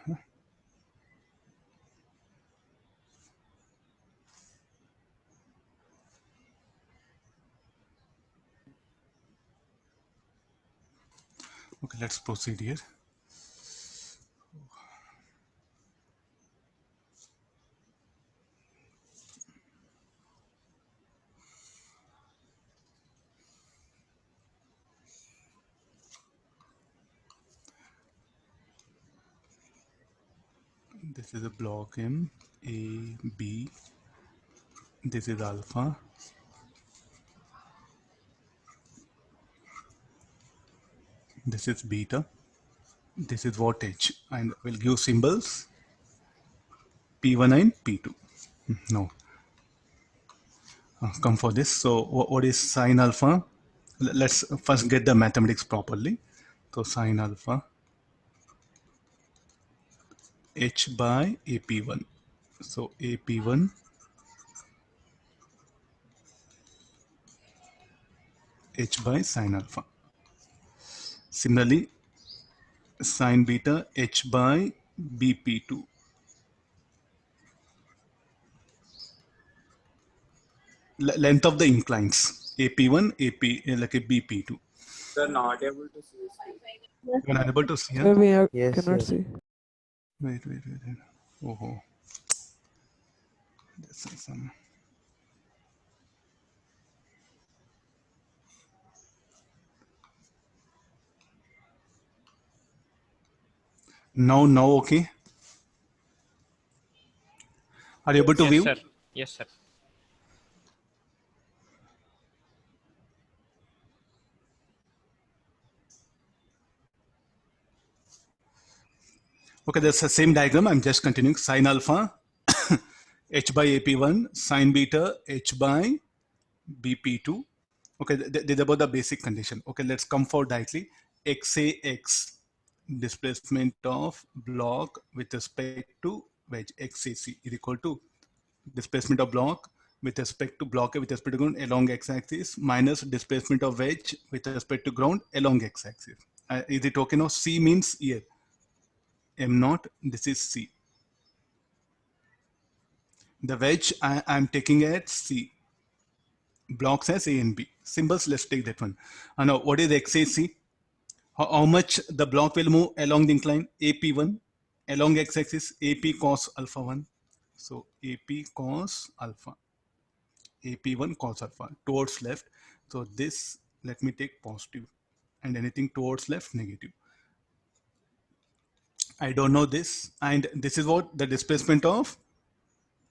Okay, let's proceed here. This is a block M, A, B. This is alpha. This is beta. This is voltage. And we'll give symbols P1 and P2. No. Come for this. So what is sine alpha? Let's first get the mathematics properly. So sine alpha H by AP1. So AP1 H by sine alpha. Similarly, sine beta H by BP2. Length of the inclines AP1, AP like a BP2. Sir, not able to see his screen. You're unable to see. Sir, we Yes, cannot sir. see. Wait. Oh, this is some. Now, okay. Are you able to Yes, view? sir. Yes, sir. Okay, that's the same diagram. I'm just continuing. Sine alpha H by AP1, sine beta H by BP2. Okay, this is about the basic condition. Okay, let's come for directly. XAX, displacement of block with respect to wedge. XAC is equal to displacement of block with respect to block with respect to ground along x-axis minus displacement of wedge with respect to ground along x-axis. Is it okay now? C means here. M naught, this is C. The wedge I am taking at C. Blocks as A and B. Symbols, let's take that one. Now, what is XAC? How much the block will move along the incline? AP1 along x-axis, AP cos alpha 1. So AP cos alpha. AP1 cos alpha towards left. So this, let me take positive, and anything towards left, negative. I don't know this, and this is what the displacement of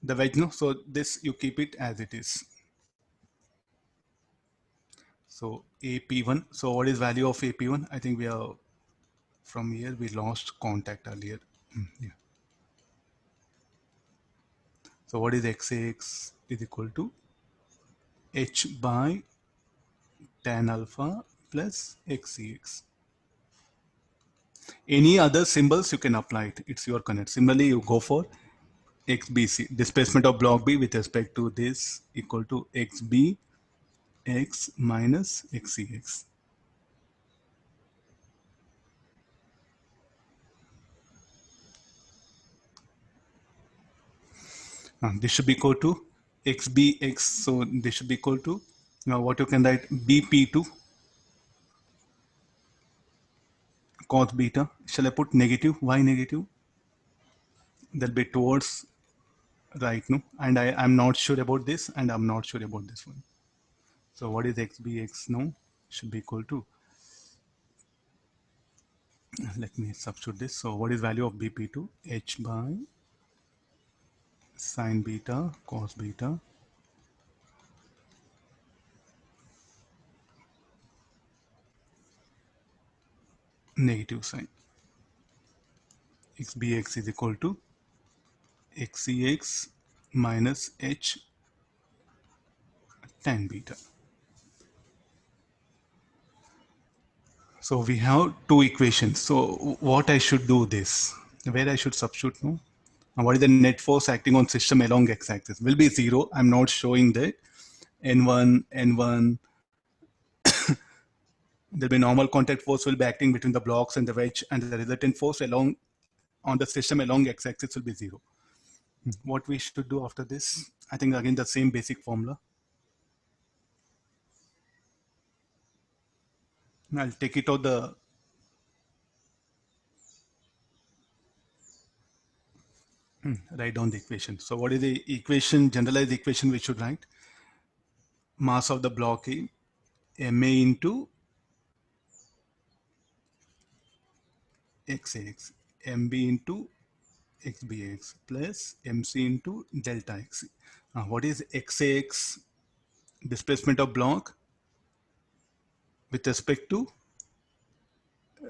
the wedge, no? So this, you keep it as it is. So AP1, so what is value of AP1? I think we are, from here we lost contact earlier. Yeah. So what is XAX is equal to H by tan alpha plus XCX. Any other symbols you can apply it. It's your connect. Similarly, you go for XBC, displacement of block B with respect to this equal to XB X minus XCX. This should be equal to XBX. So this should be equal to, now what you can write, BP2 cos beta. Shall I put negative? Why negative? That'll be towards right, no? And I'm not sure about this, and I'm not sure about this one. So what is XBX now? Should be equal to, let me substitute this. So what is value of BP2? H by sine beta cos beta negative sign. XBX is equal to XCX minus H tan beta. So we have two equations. So what I should do this, where I should substitute, no? And what is the net force acting on system along x-axis? Will be 0. I'm not showing that. N1, N1. There'll be normal contact force will be acting between the blocks and the wedge, and the resultant force along on the system along x-axis will be 0. What we should do after this? I think again the same basic formula. I'll take it out the write down the equation. So what is the equation, generalized equation we should write? Mass of the block A, ma into xax, mb into xbx plus mc into delta xc. What is xax? Displacement of block with respect to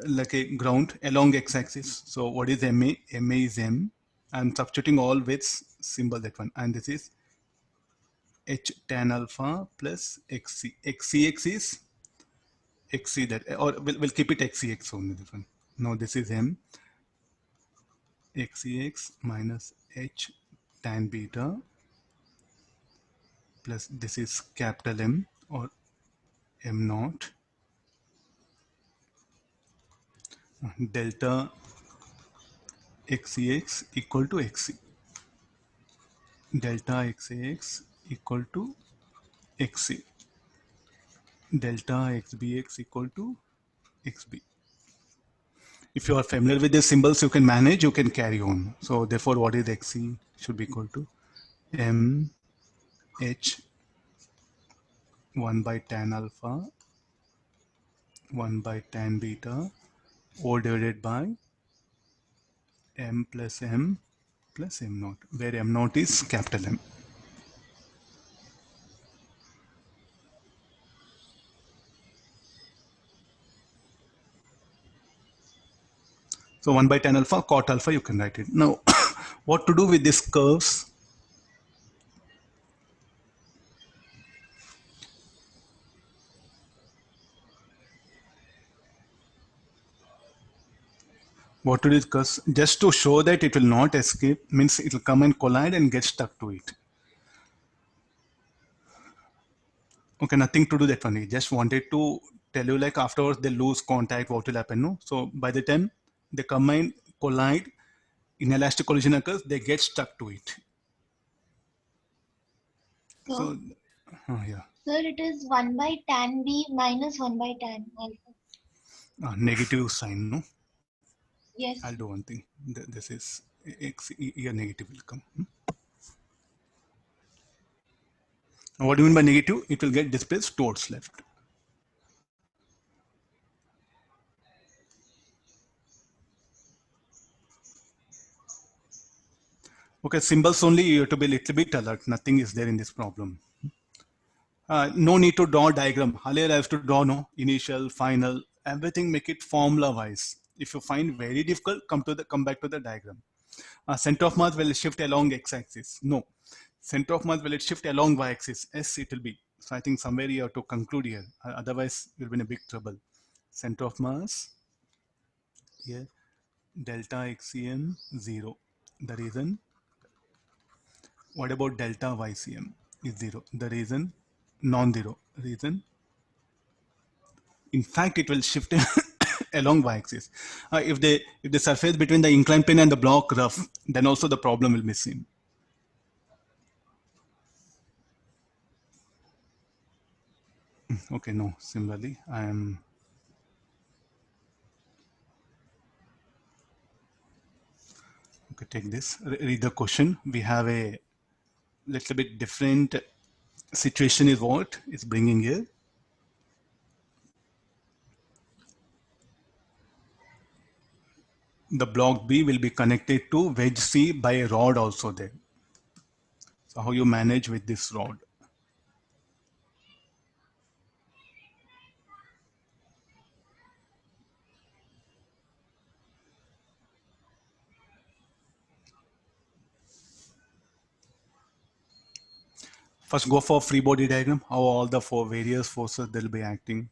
like a ground along x-axis. So what is ma? Ma is m. I'm substituting all with symbol that one, and this is h tan alpha plus xc. Xcx is xc that, or we'll keep it xcx only, this one. No, this is m. Xcx minus h tan beta plus this is capital M or m naught delta xcx equal to xc. Delta xax equal to xc. Delta xbx equal to xb. If you are familiar with the symbols, you can manage, you can carry on. So therefore, what is xc should be equal to m h 1 by tan alpha 1 by tan beta all divided by m plus m plus m naught, where m naught is capital M. So 1 by tan alpha, cot alpha, you can write it. Now, what to do with these curves? What to discuss? Just to show that it will not escape, means it will come and collide and get stuck to it. Okay, nothing to do that one. He just wanted to tell you, like, afterwards they lose contact, what will happen, no? So by the time they come and collide, inelastic collision occurs, they get stuck to it. So, yeah. Sir, it is 1 by tan B minus 1 by tan alpha. Negative sign, no? Yes. I'll do one thing. This is x, here negative will come. Now, what do you mean by negative? It will get displaced towards left. Okay, symbols only, you have to be a little bit alert. Nothing is there in this problem. No need to draw diagram. Earlier I have to draw no initial, final, everything make it formula wise. If you find very difficult, come back to the diagram. Center of mass will shift along x-axis. No, center of mass will it shift along y-axis. Yes, it will be. So I think somewhere you have to conclude here. Otherwise, you'll be in a big trouble. Center of mass here, delta xcm 0. The reason. What about delta ycm is 0? The reason non-zero. Reason. In fact, it will shift along y-axis. If the surface between the inclined plane and the block rough, then also the problem will be seen. Okay, no, similarly, I am. Okay, take this, read the question. We have a little bit different situation is what it's bringing here. The block B will be connected to wedge C by a rod also there. So how you manage with this rod? First go for free body diagram, how all the four various forces they'll be acting.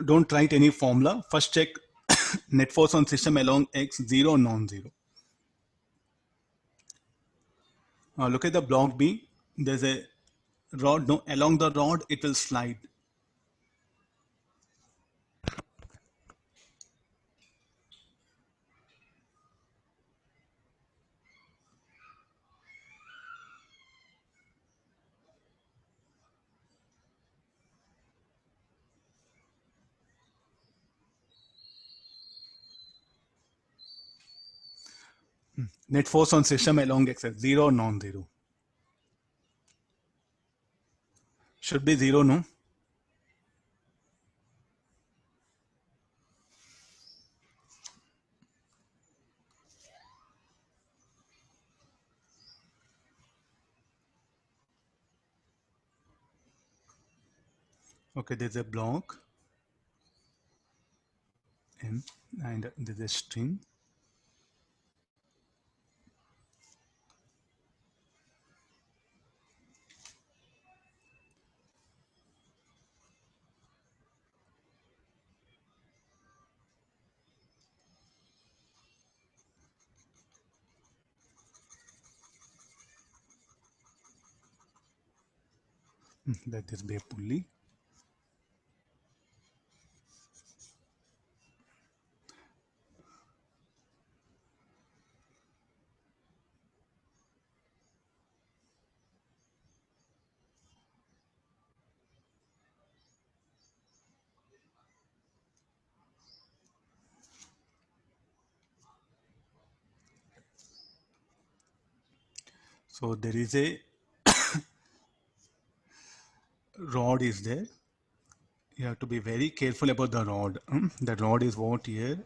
Don't write any formula. First check net force on system along X, zero, non-zero. Look at the block B. There's a rod, no, along the rod it will slide. Net force on system along X, zero, non-zero. Should be zero, no? Okay, there's a block M and there's a string. Let this be a pulley. So there is a rod is there. You have to be very careful about the rod. The rod is what here?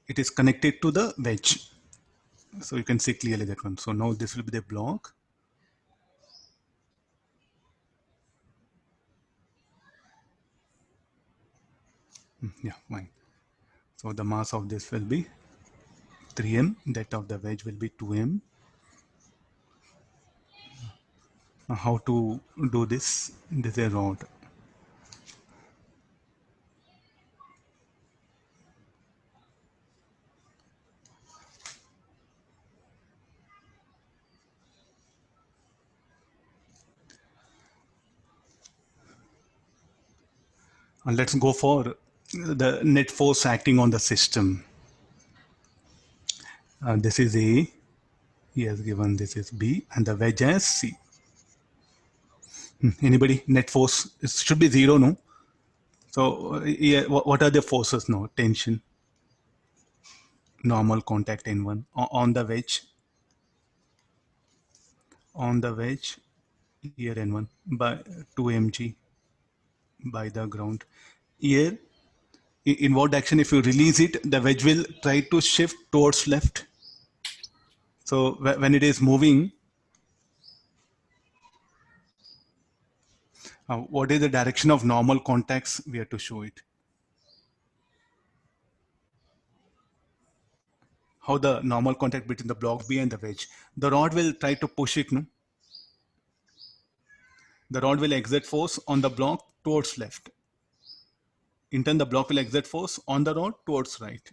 It is connected to the wedge. So you can see clearly that one. So now this will be the block. Yeah, fine. So the mass of this will be 3m. That of the wedge will be 2m. How to do this? This is a rod. And let's go for the net force acting on the system. This is A. He has given this is B and the wedge as C. Anybody? Net force it should be zero, no? So yeah, what are the forces now? Tension. normal contact N1 on the wedge. On the wedge here N1 by 2 mg by the ground. Here, in what direction? If you release it, the wedge will try to shift towards left. So when it is moving, what is the direction of normal contacts? We have to show it. How the normal contact between the block B and the wedge. The rod will try to push it. No? The rod will exert force on the block towards left. In turn, the block will exert force on the rod towards right.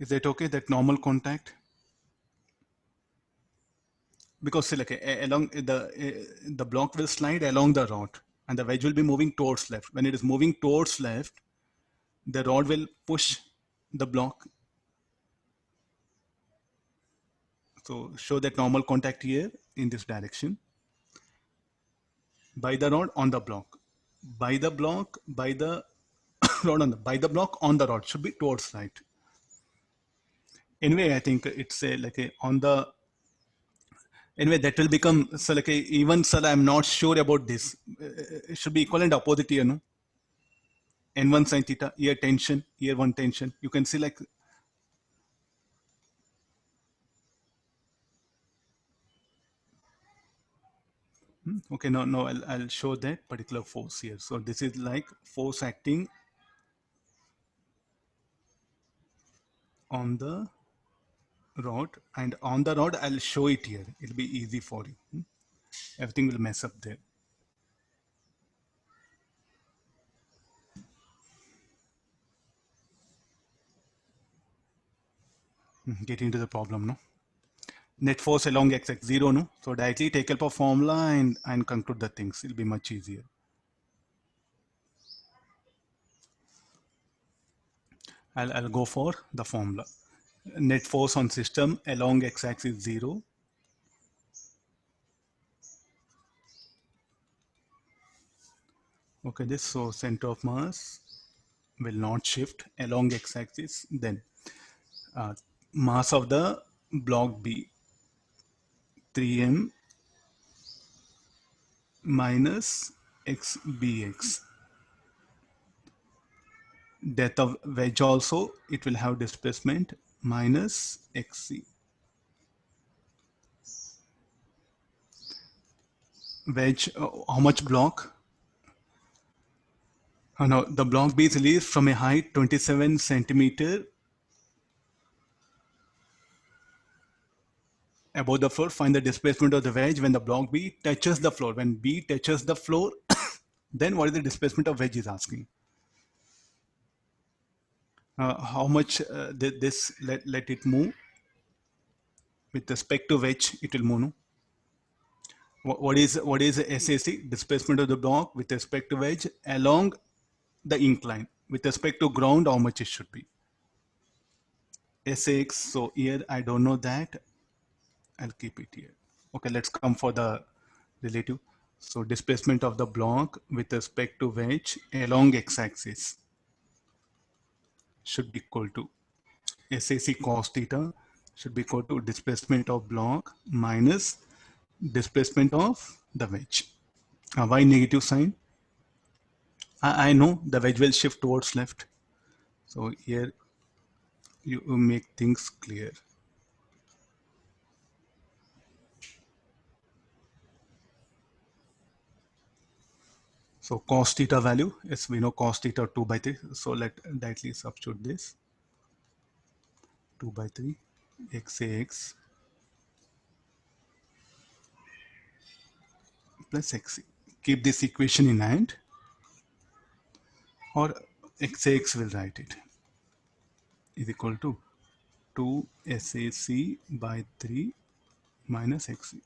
Is that okay? That normal contact? Because see, like along the block will slide along the rod, and the wedge will be moving towards left. When it is moving towards left, the rod will push the block. So show that normal contact here in this direction. By the rod on the block. By the block, by the rod on the, by the block on the rod should be towards right. Anyway, I think it's like on the, anyway, that will become, so like even sir, I'm not sure about this. It should be equal and opposite here, no? N1 sin theta, here tension, here one tension. You can see like, okay, no, I'll show that particular force here. So this is like force acting on the rod, and on the rod, I'll show it here. It'll be easy for you. Everything will mess up there. Get into the problem, no? Net force along x-axis 0, no? So directly take help of formula and conclude the things. It'll be much easier. I'll go for the formula. Net force on system along x-axis 0. Okay, this, so center of mass will not shift along x-axis. Then mass of the block B, 3m minus xbx. Depth of wedge also, it will have displacement minus xc. Wedge, how much block? No, the block B is released from a height 27 centimeter above the floor. Find the displacement of the wedge when the block B touches the floor. When B touches the floor, then what is the displacement of wedge is asking. How much this let it move with respect to wedge, it will move. No? What is SAC? Displacement of the block with respect to wedge along the incline. With respect to ground, how much it should be. SAX, so here I don't know that. I'll keep it here. Okay, let's come for the relative. So displacement of the block with respect to wedge along x-axis should be equal to SAC cos theta should be equal to displacement of block minus displacement of the wedge. Why negative sign? I know the wedge will shift towards left. So here you make things clear. So cos theta value is, we know cos theta 2 by 3. So let directly substitute this. 2 by 3 xax plus xc. Keep this equation in hand, or xax will write it is equal to 2 SAC by 3 minus xc.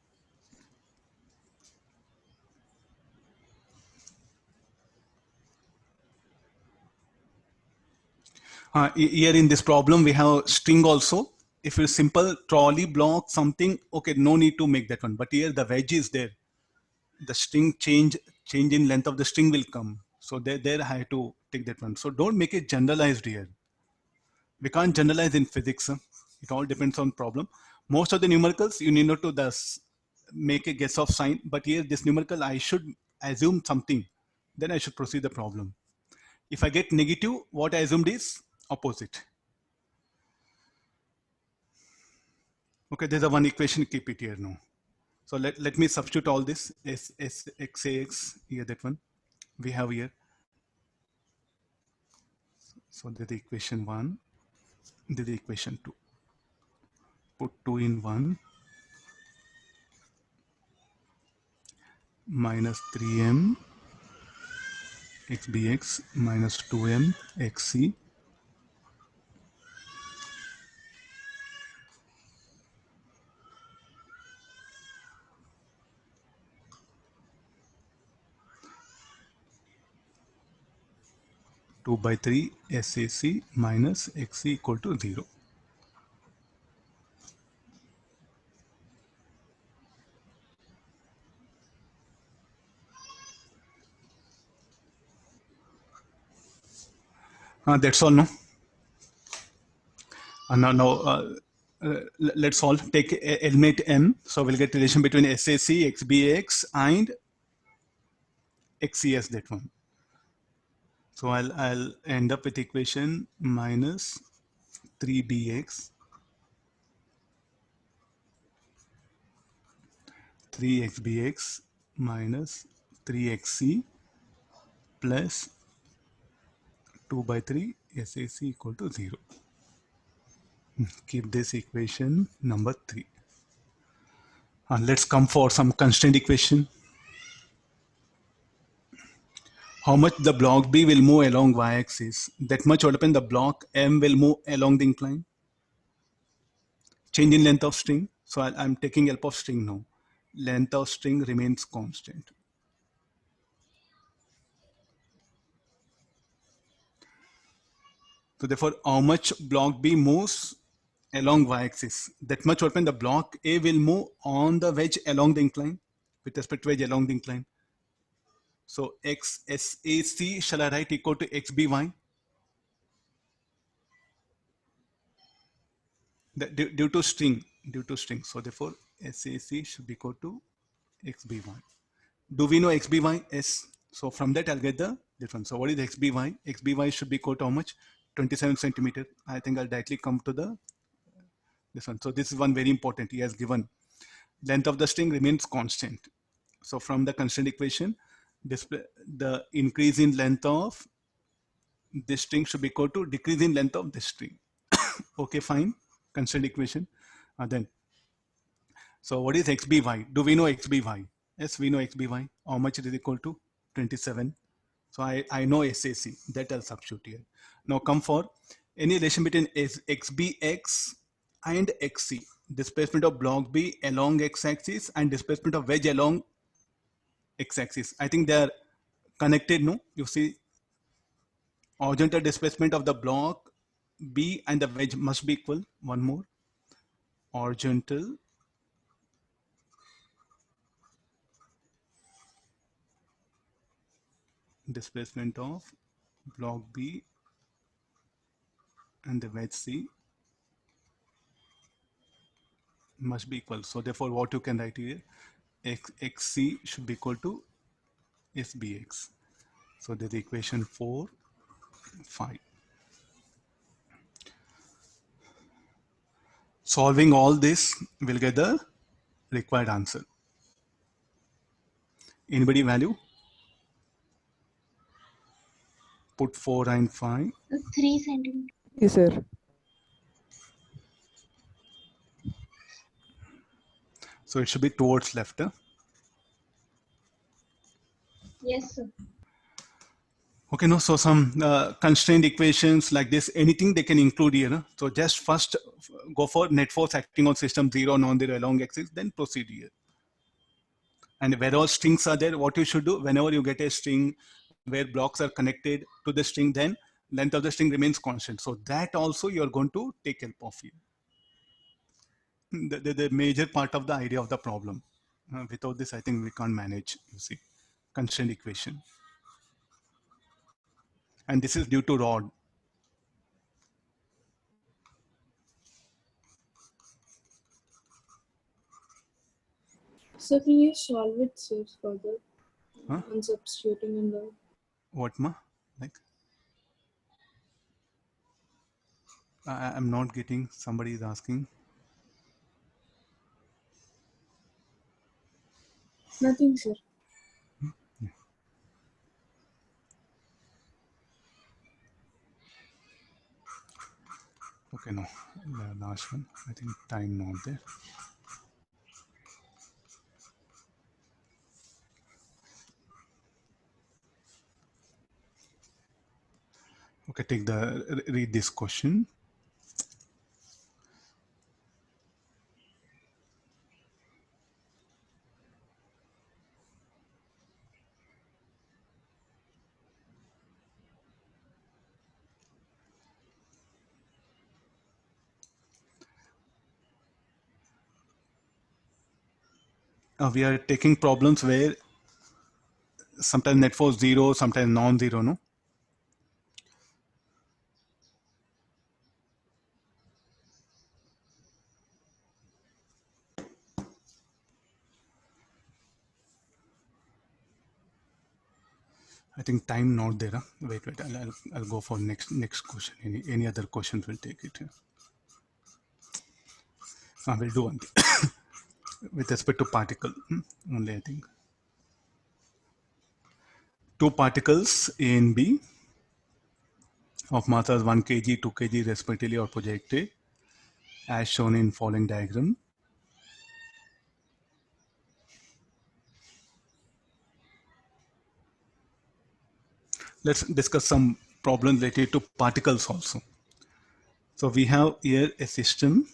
Here in this problem, we have string also. If it's simple trolley block something, okay, no need to make that one. But here the wedge is there. The string change in length of the string will come. So there I have to take that one. So don't make it generalized here. We can't generalize in physics. It all depends on problem. Most of the numericals, you need not to thus make a guess of sign, but here this numerical, I should assume something. Then I should proceed the problem. If I get negative, what I assumed is opposite. Okay, there's a one equation, keep it here now. So let me substitute all this, x here, that one we have here. So there's the equation 1, there's the equation 2. Put 2 in 1, minus 3m xbx minus 2m xc two by 3 SAC minus XC equal to 0. That's all, no? Let's all take eliminate M. So we'll get relation between SAC, XBX, and XCS, that one. So I'll end up with equation minus 3BX 3XBX minus 3XC plus 2 by 3 SAC equal to 0. Keep this equation number 3. Let's come for some constraint equation. How much the block B will move along y-axis? That much what happen, the block M will move along the incline. Change in length of string. So I'm taking help of string now. Length of string remains constant. So therefore, how much block B moves along y-axis? That much what happen, the block A will move on the wedge along the incline, with respect to wedge along the incline. So XSAC shall I write equal to XBY? Due to string. So therefore, SAC should be equal to XBY. Do we know XBY? Yes. So from that, I'll get the difference. So what is XBY? XBY should be equal to how much? 27 centimeter. I think I'll directly come to this one. So this is one very important. He has given length of the string remains constant. So from the constant equation, the increase in length of this string should be equal to decrease in length of this string. Okay, fine. Constant equation. Then, so what is XBY? Do we know XBY? Yes, we know XBY. How much it is equal to? 27. So I know SAC. That I'll substitute here. Now come for any relation between XBX and XC. Displacement of block B along x-axis and displacement of wedge along x-axis. I think they are connected, no? You see, horizontal displacement of the block B and the wedge must be equal. One more. Horizontal displacement of block B and the wedge C must be equal. So therefore, what you can write here, XC should be equal to SBX. So there's equation 4, 5. Solving all this, we'll get the required answer. Anybody value? Put 4 and 5. 3 centimeters. Yes, sir. So it should be towards left. Yes, sir. Okay, no, so some constraint equations like this, anything they can include here. No? So just first go for net force acting on system 0, non-zero along axis, then proceed here. And where all strings are there, what you should do, whenever you get a string where blocks are connected to the string, then length of the string remains constant. So that also you're going to take help of here. The major part of the idea of the problem. Without this, I think we can't manage, you see, constraint equation. And this is due to rod. So can you solve it, sir, further? Huh? On substituting in the... What ma? Like I'm not getting. Somebody is asking. Nothing, sir. Okay, no. The last one. I think time not there. Okay, take the read this question. We are taking problems where sometimes net force 0, sometimes non-zero, no? I think time not there. Huh? Wait, I'll go for next question. Any other questions will take it. We'll do one thing. With respect to particle, only I think. Two particles A and B of masses 1 kg, 2 kg respectively are projected as shown in following diagram. Let's discuss some problems related to particles also. So we have here a system.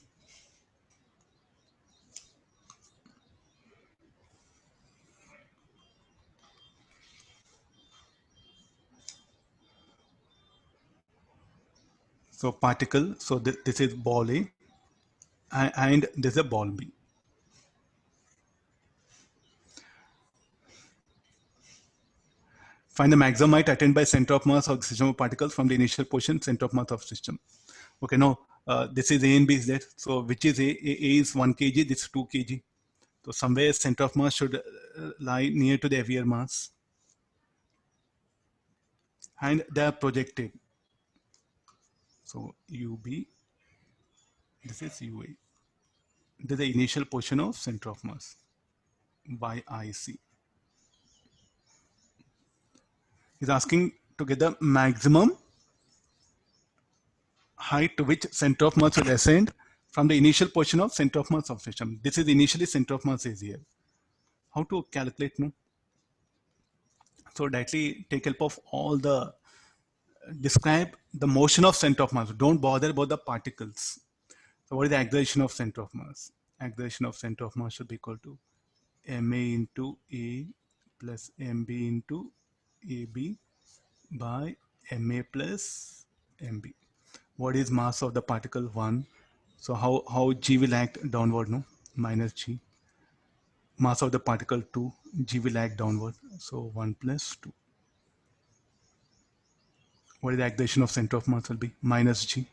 So particle, so this is ball A and this is a ball B. Find the maximum height attained by center of mass of the system of particles from the initial position, center of mass of system. Okay, now this is A and B is there. So which is A? A is 1 kg, this is 2 kg. So somewhere center of mass should lie near to the heavier mass. And they are projected. So UB, this is UA. This is the initial position of center of mass by IC. He's asking to get the maximum height to which center of mass will ascend from the initial position of center of mass of system. This is initially center of mass is here. How to calculate? No? So directly take help of all the describe the motion of center of mass. Don't bother about the particles. So what is the acceleration of center of mass? Acceleration of center of mass should be equal to ma into A plus mb into ab by ma plus mb. What is mass of the particle? 1. So how g will act downward? No, minus g. Mass of the particle 2, g will act downward. So 1 plus 2. What is the acceleration of center of mass will be? Minus g.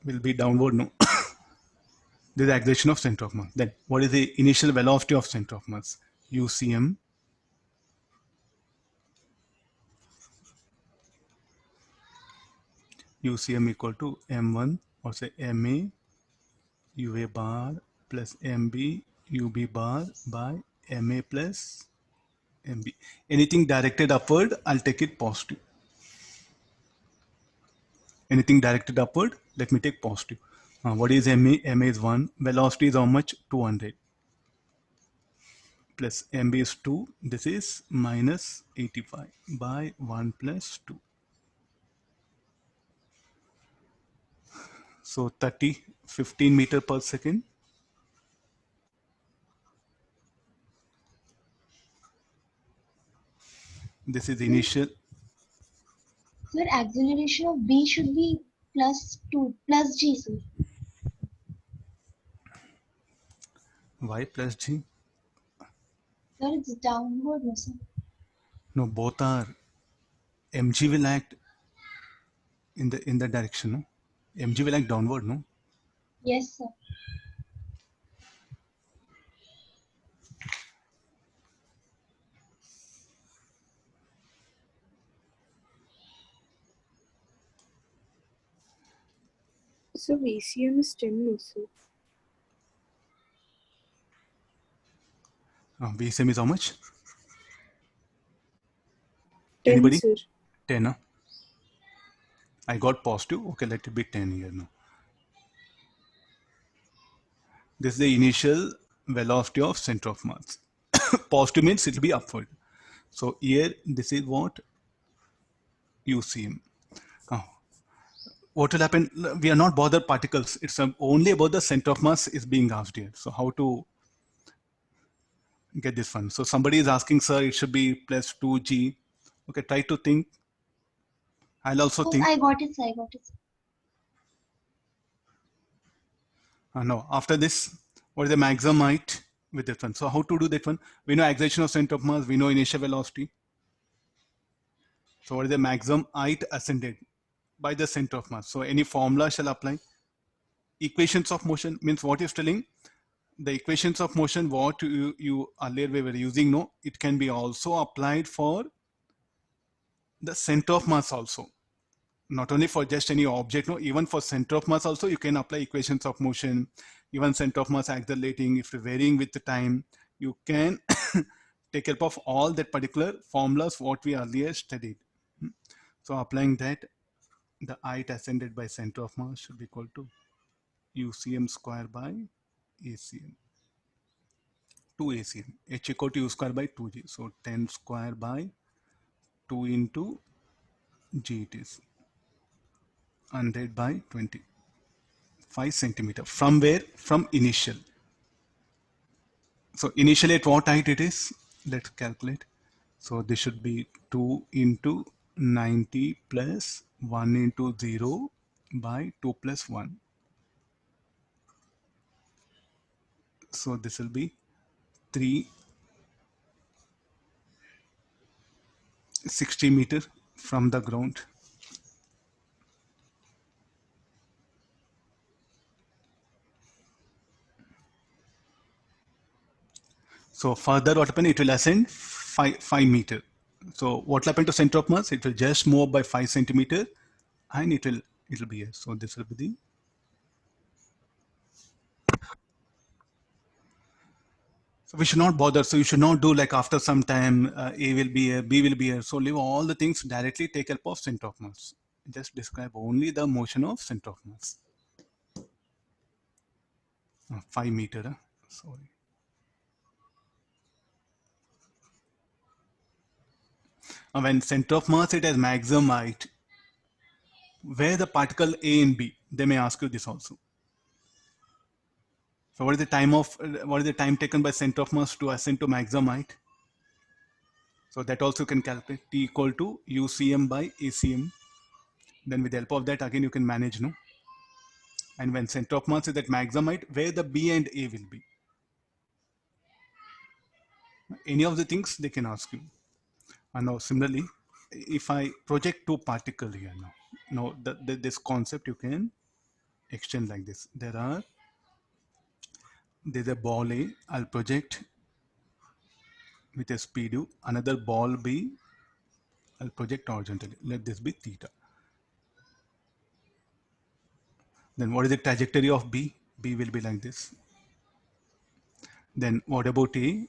Will be downward, no? This is the acceleration of center of mass. Then what is the initial velocity of center of mass? UCM. UCM equal to M1 or say MA UA bar plus MB UB bar by MA plus MB. Anything directed upward, I'll take it positive. Anything directed upward, let me take positive. What is MA? MA is 1. Velocity is how much? 200. Plus MB is 2. This is minus 85 by 1 plus 2. So 15 meter per second. This is initial. Sir, acceleration of B should be plus G, sir. Y plus G. Sir, it's downward, no, sir. No, both are. Mg will act in the direction, no? Mg will act downward, no? Yes, sir. So VCM is 10 also. VSM is how much? 10, Anybody? sir. 10. Huh? I got positive. Okay, let it be 10 here now. This is the initial velocity of center of mass. Positive means it will be upward. So here, this is what UCM. What will happen? We are not bothered particles. It's only about the center of mass is being asked here. So how to get this one? So somebody is asking, sir, it should be plus 2g. Okay, try to think. I'll also Oh, think. I got it, sir. I got it. No, after this, what is the maximum height with this one? So how to do that one? We know acceleration of center of mass. We know initial velocity. So what is the maximum height ascended by the center of mass? So any formula shall apply. Equations of motion means what is telling? The equations of motion, what you earlier we were using, no, it can be also applied for the center of mass also. Not only for just any object, no, even for center of mass also you can apply equations of motion. Even center of mass accelerating, if varying with the time, you can take help of all that particular formulas what we earlier studied. So applying that, the height ascended by center of mass should be equal to UCM square by ACM. 2 ACM, H equal to U square by 2G. So 10 square by 2 into G it is. 100 by 25 centimeter. From where? From initial. So initially at what height it is? Let's calculate. So this should be 2 into 90 plus 1 into 0 by 2 plus 1. So this will be 360 meter from the ground. So further what happen? It will ascend 5 meter. So what will happen to center of mass? It will just move by 5 centimeter, and it will be here. So this will be the. So we should not bother. So you should not do like after some time A will be here, B will be here. So leave all the things directly. Take help of center of mass. Just describe only the motion of center of mass. 5 meter. Sorry. When center of mass it has maximum height, where the particle A and B, they may ask you this also. So what is the time taken by center of mass to ascend to maximum height? So that also can calculate T equal to UCM by ACM. Then with the help of that again you can manage, no? And when center of mass is at maximum height, where the B and A will be. Any of the things they can ask you. And now similarly, if I project two particles here now this concept you can extend like this. There's a ball A, I'll project with a speed U, another ball B, I'll project horizontally. Let this be theta. Then what is the trajectory of B? B will be like this. Then what about A?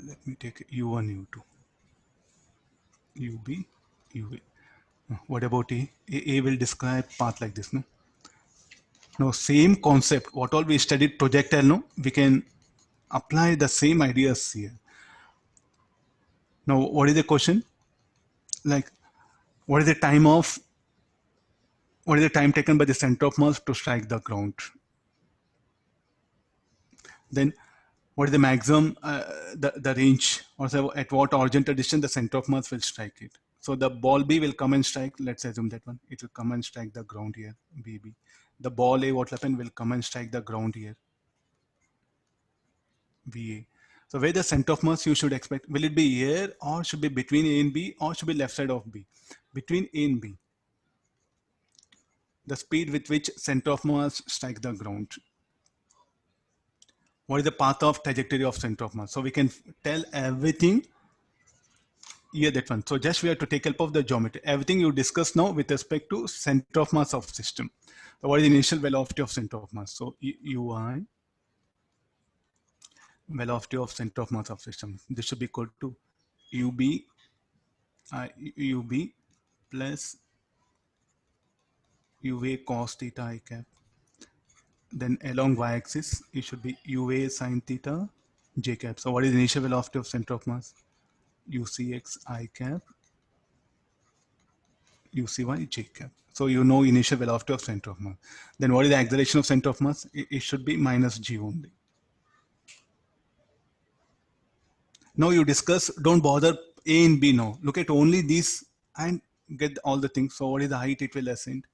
Let me take U1, U2, UB, UA. What about A? A will describe path like this, no? Now same concept, what all we studied projectile, no? We can apply the same ideas here. Now what is the question? Like what is the time taken by the center of mass to strike the ground? Then what is the maximum, the range, or so at what horizontal distance the center of mass will strike it. So the ball B will come and strike, let's assume that one, it will come and strike the ground here, BB. The ball A, what will happen, will come and strike the ground here, VA. So where the center of mass you should expect, will it be here or should be between A and B or should be left side of B? Between A and B. The speed with which center of mass strike the ground. What is the path of trajectory of center of mass? So we can tell everything Yeah, that one. So just we have to take help of the geometry. Everything you discuss now with respect to center of mass of system. So what is the initial velocity of center of mass? So UI, velocity of center of mass of system. This should be equal to UB, UB plus UA cos theta I cap. Then along y-axis, it should be UA sine theta j cap. So what is the initial velocity of center of mass? UCX I cap, UCY j cap. So you know initial velocity of center of mass. Then what is the acceleration of center of mass? It should be minus g only. Now you discuss, don't bother A and B now. Look at only these and get all the things. So what is the height it will ascend?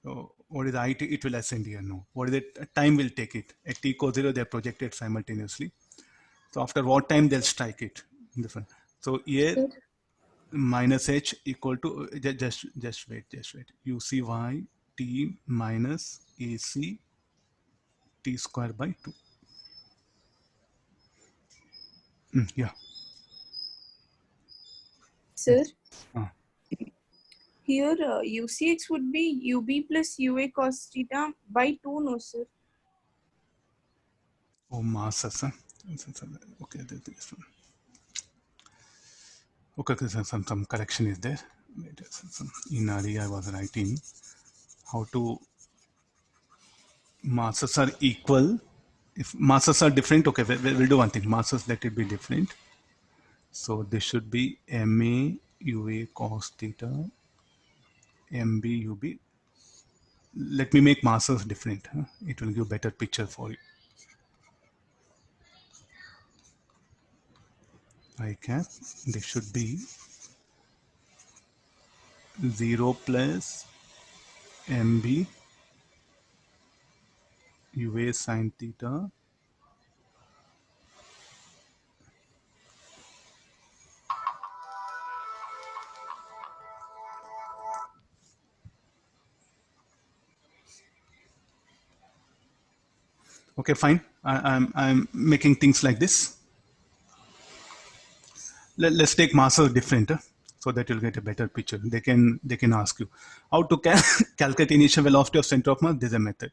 So what is the height it will ascend here now? What is the time will take it? At t equals 0, they're projected simultaneously. So after what time they'll strike it? Different. So here Sir, minus h equal to just wait. UCy t minus AC t square by 2. Yeah. sir, Uh. here UCX would be UB plus UA cos theta by 2, no, sir. Oh, masses. Huh? Okay, this one. Okay, some correction is there. In RE, I was writing how to masses are equal. If masses are different, okay, we'll do one thing. Masses, let it be different. So this should be MA UA cos theta, MB UB. Let me make masses different. Huh? It will give better picture for you. I cap. This should be 0 plus MB UA sine theta Okay, fine. I'm making things like this. Let's take masses different, so that you'll get a better picture. They can ask you how to calculate initial velocity of center of mass. There's a method.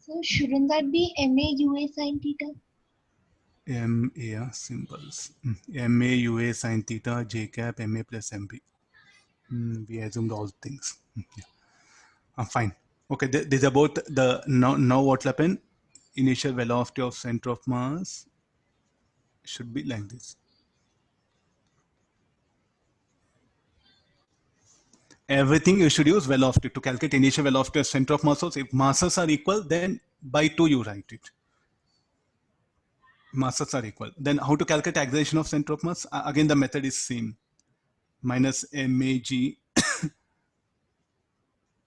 So shouldn't that be MA UA sine theta? MA symbols. MA UA sine theta J cap MA plus MB. We assumed all things. Fine. Okay, this is about the now what will happen? Initial velocity of center of mass should be like this. Everything you should use velocity to calculate initial velocity of center of mass. If masses are equal, then by 2 you write it. Masses are equal. Then how to calculate acceleration of center of mass? Again, the method is same. Minus MAG.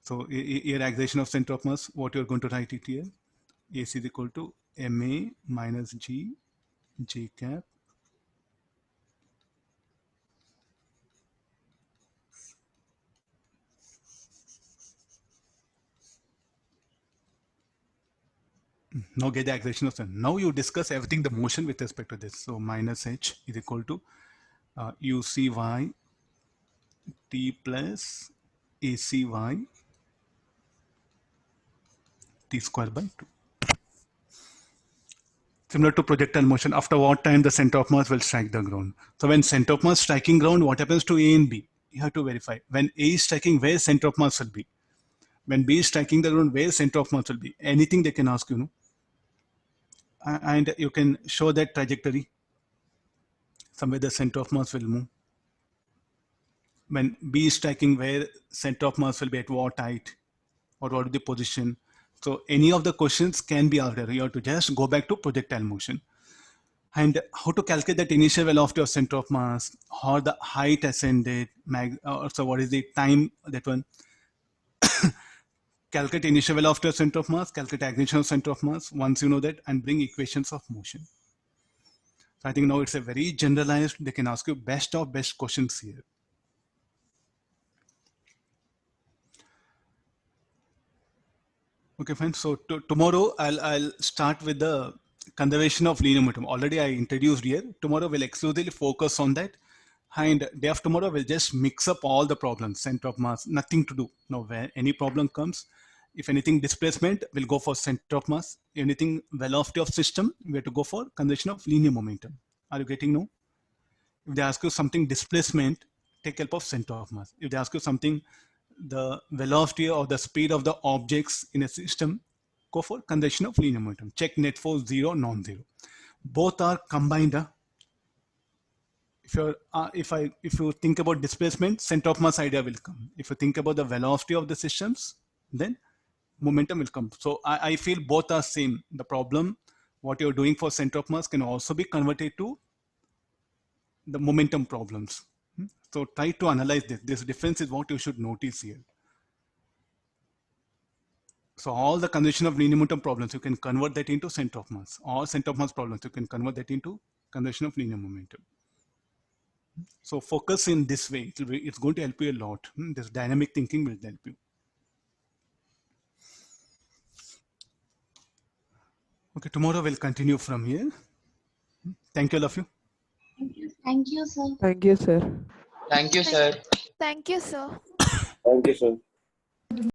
So here acceleration of center of mass, what you're going to write it here? AC is equal to MA minus G, J cap. Now get the acceleration of center. Now you discuss everything, the motion with respect to this. So minus H is equal to UCY T plus ACY T square by 2. Similar to projectile motion, after what time the center of mass will strike the ground. So when center of mass striking ground, what happens to A and B? You have to verify. When A is striking, where center of mass will be? When B is striking the ground, where center of mass will be? Anything they can ask, you know. And you can show that trajectory. Somewhere the center of mass will move. When B is striking, where center of mass will be at what height? Or what is the position? So any of the questions can be asked there. You have to just go back to projectile motion. And how to calculate that initial velocity of center of mass, or the height ascended, so what is the time, that one. Calculate initial velocity of center of mass, calculate acceleration of center of mass, once you know that, and bring equations of motion. So I think now it's a very generalized, they can ask you best of best questions here. Okay, fine. So tomorrow I'll start with the conservation of linear momentum. Already I introduced here. Tomorrow we'll exclusively focus on that. And day after tomorrow we'll just mix up all the problems, center of mass, nothing to do. Now where any problem comes, if anything displacement, we'll go for center of mass. Anything velocity of system, we have to go for conservation of linear momentum. Are you getting no? If they ask you something displacement, take help of center of mass. If they ask you something, the velocity or the speed of the objects in a system, go for conservation of linear momentum. Check net force 0, non-zero. Both are combined. If you think about displacement, center of mass idea will come. If you think about the velocity of the systems, then momentum will come. So I feel both are same. The problem, what you're doing for center of mass can also be converted to the momentum problems. So try to analyze this. This difference is what you should notice here. So all the conservation of linear momentum problems, you can convert that into center of mass. All center of mass problems, you can convert that into conservation of linear momentum. So focus in this way. It's going to help you a lot. This dynamic thinking will help you. Okay, tomorrow we'll continue from here. Thank you, all of you. Thank you, sir. Thank you, sir. Thank you, sir. Thank you, sir. Thank you, sir.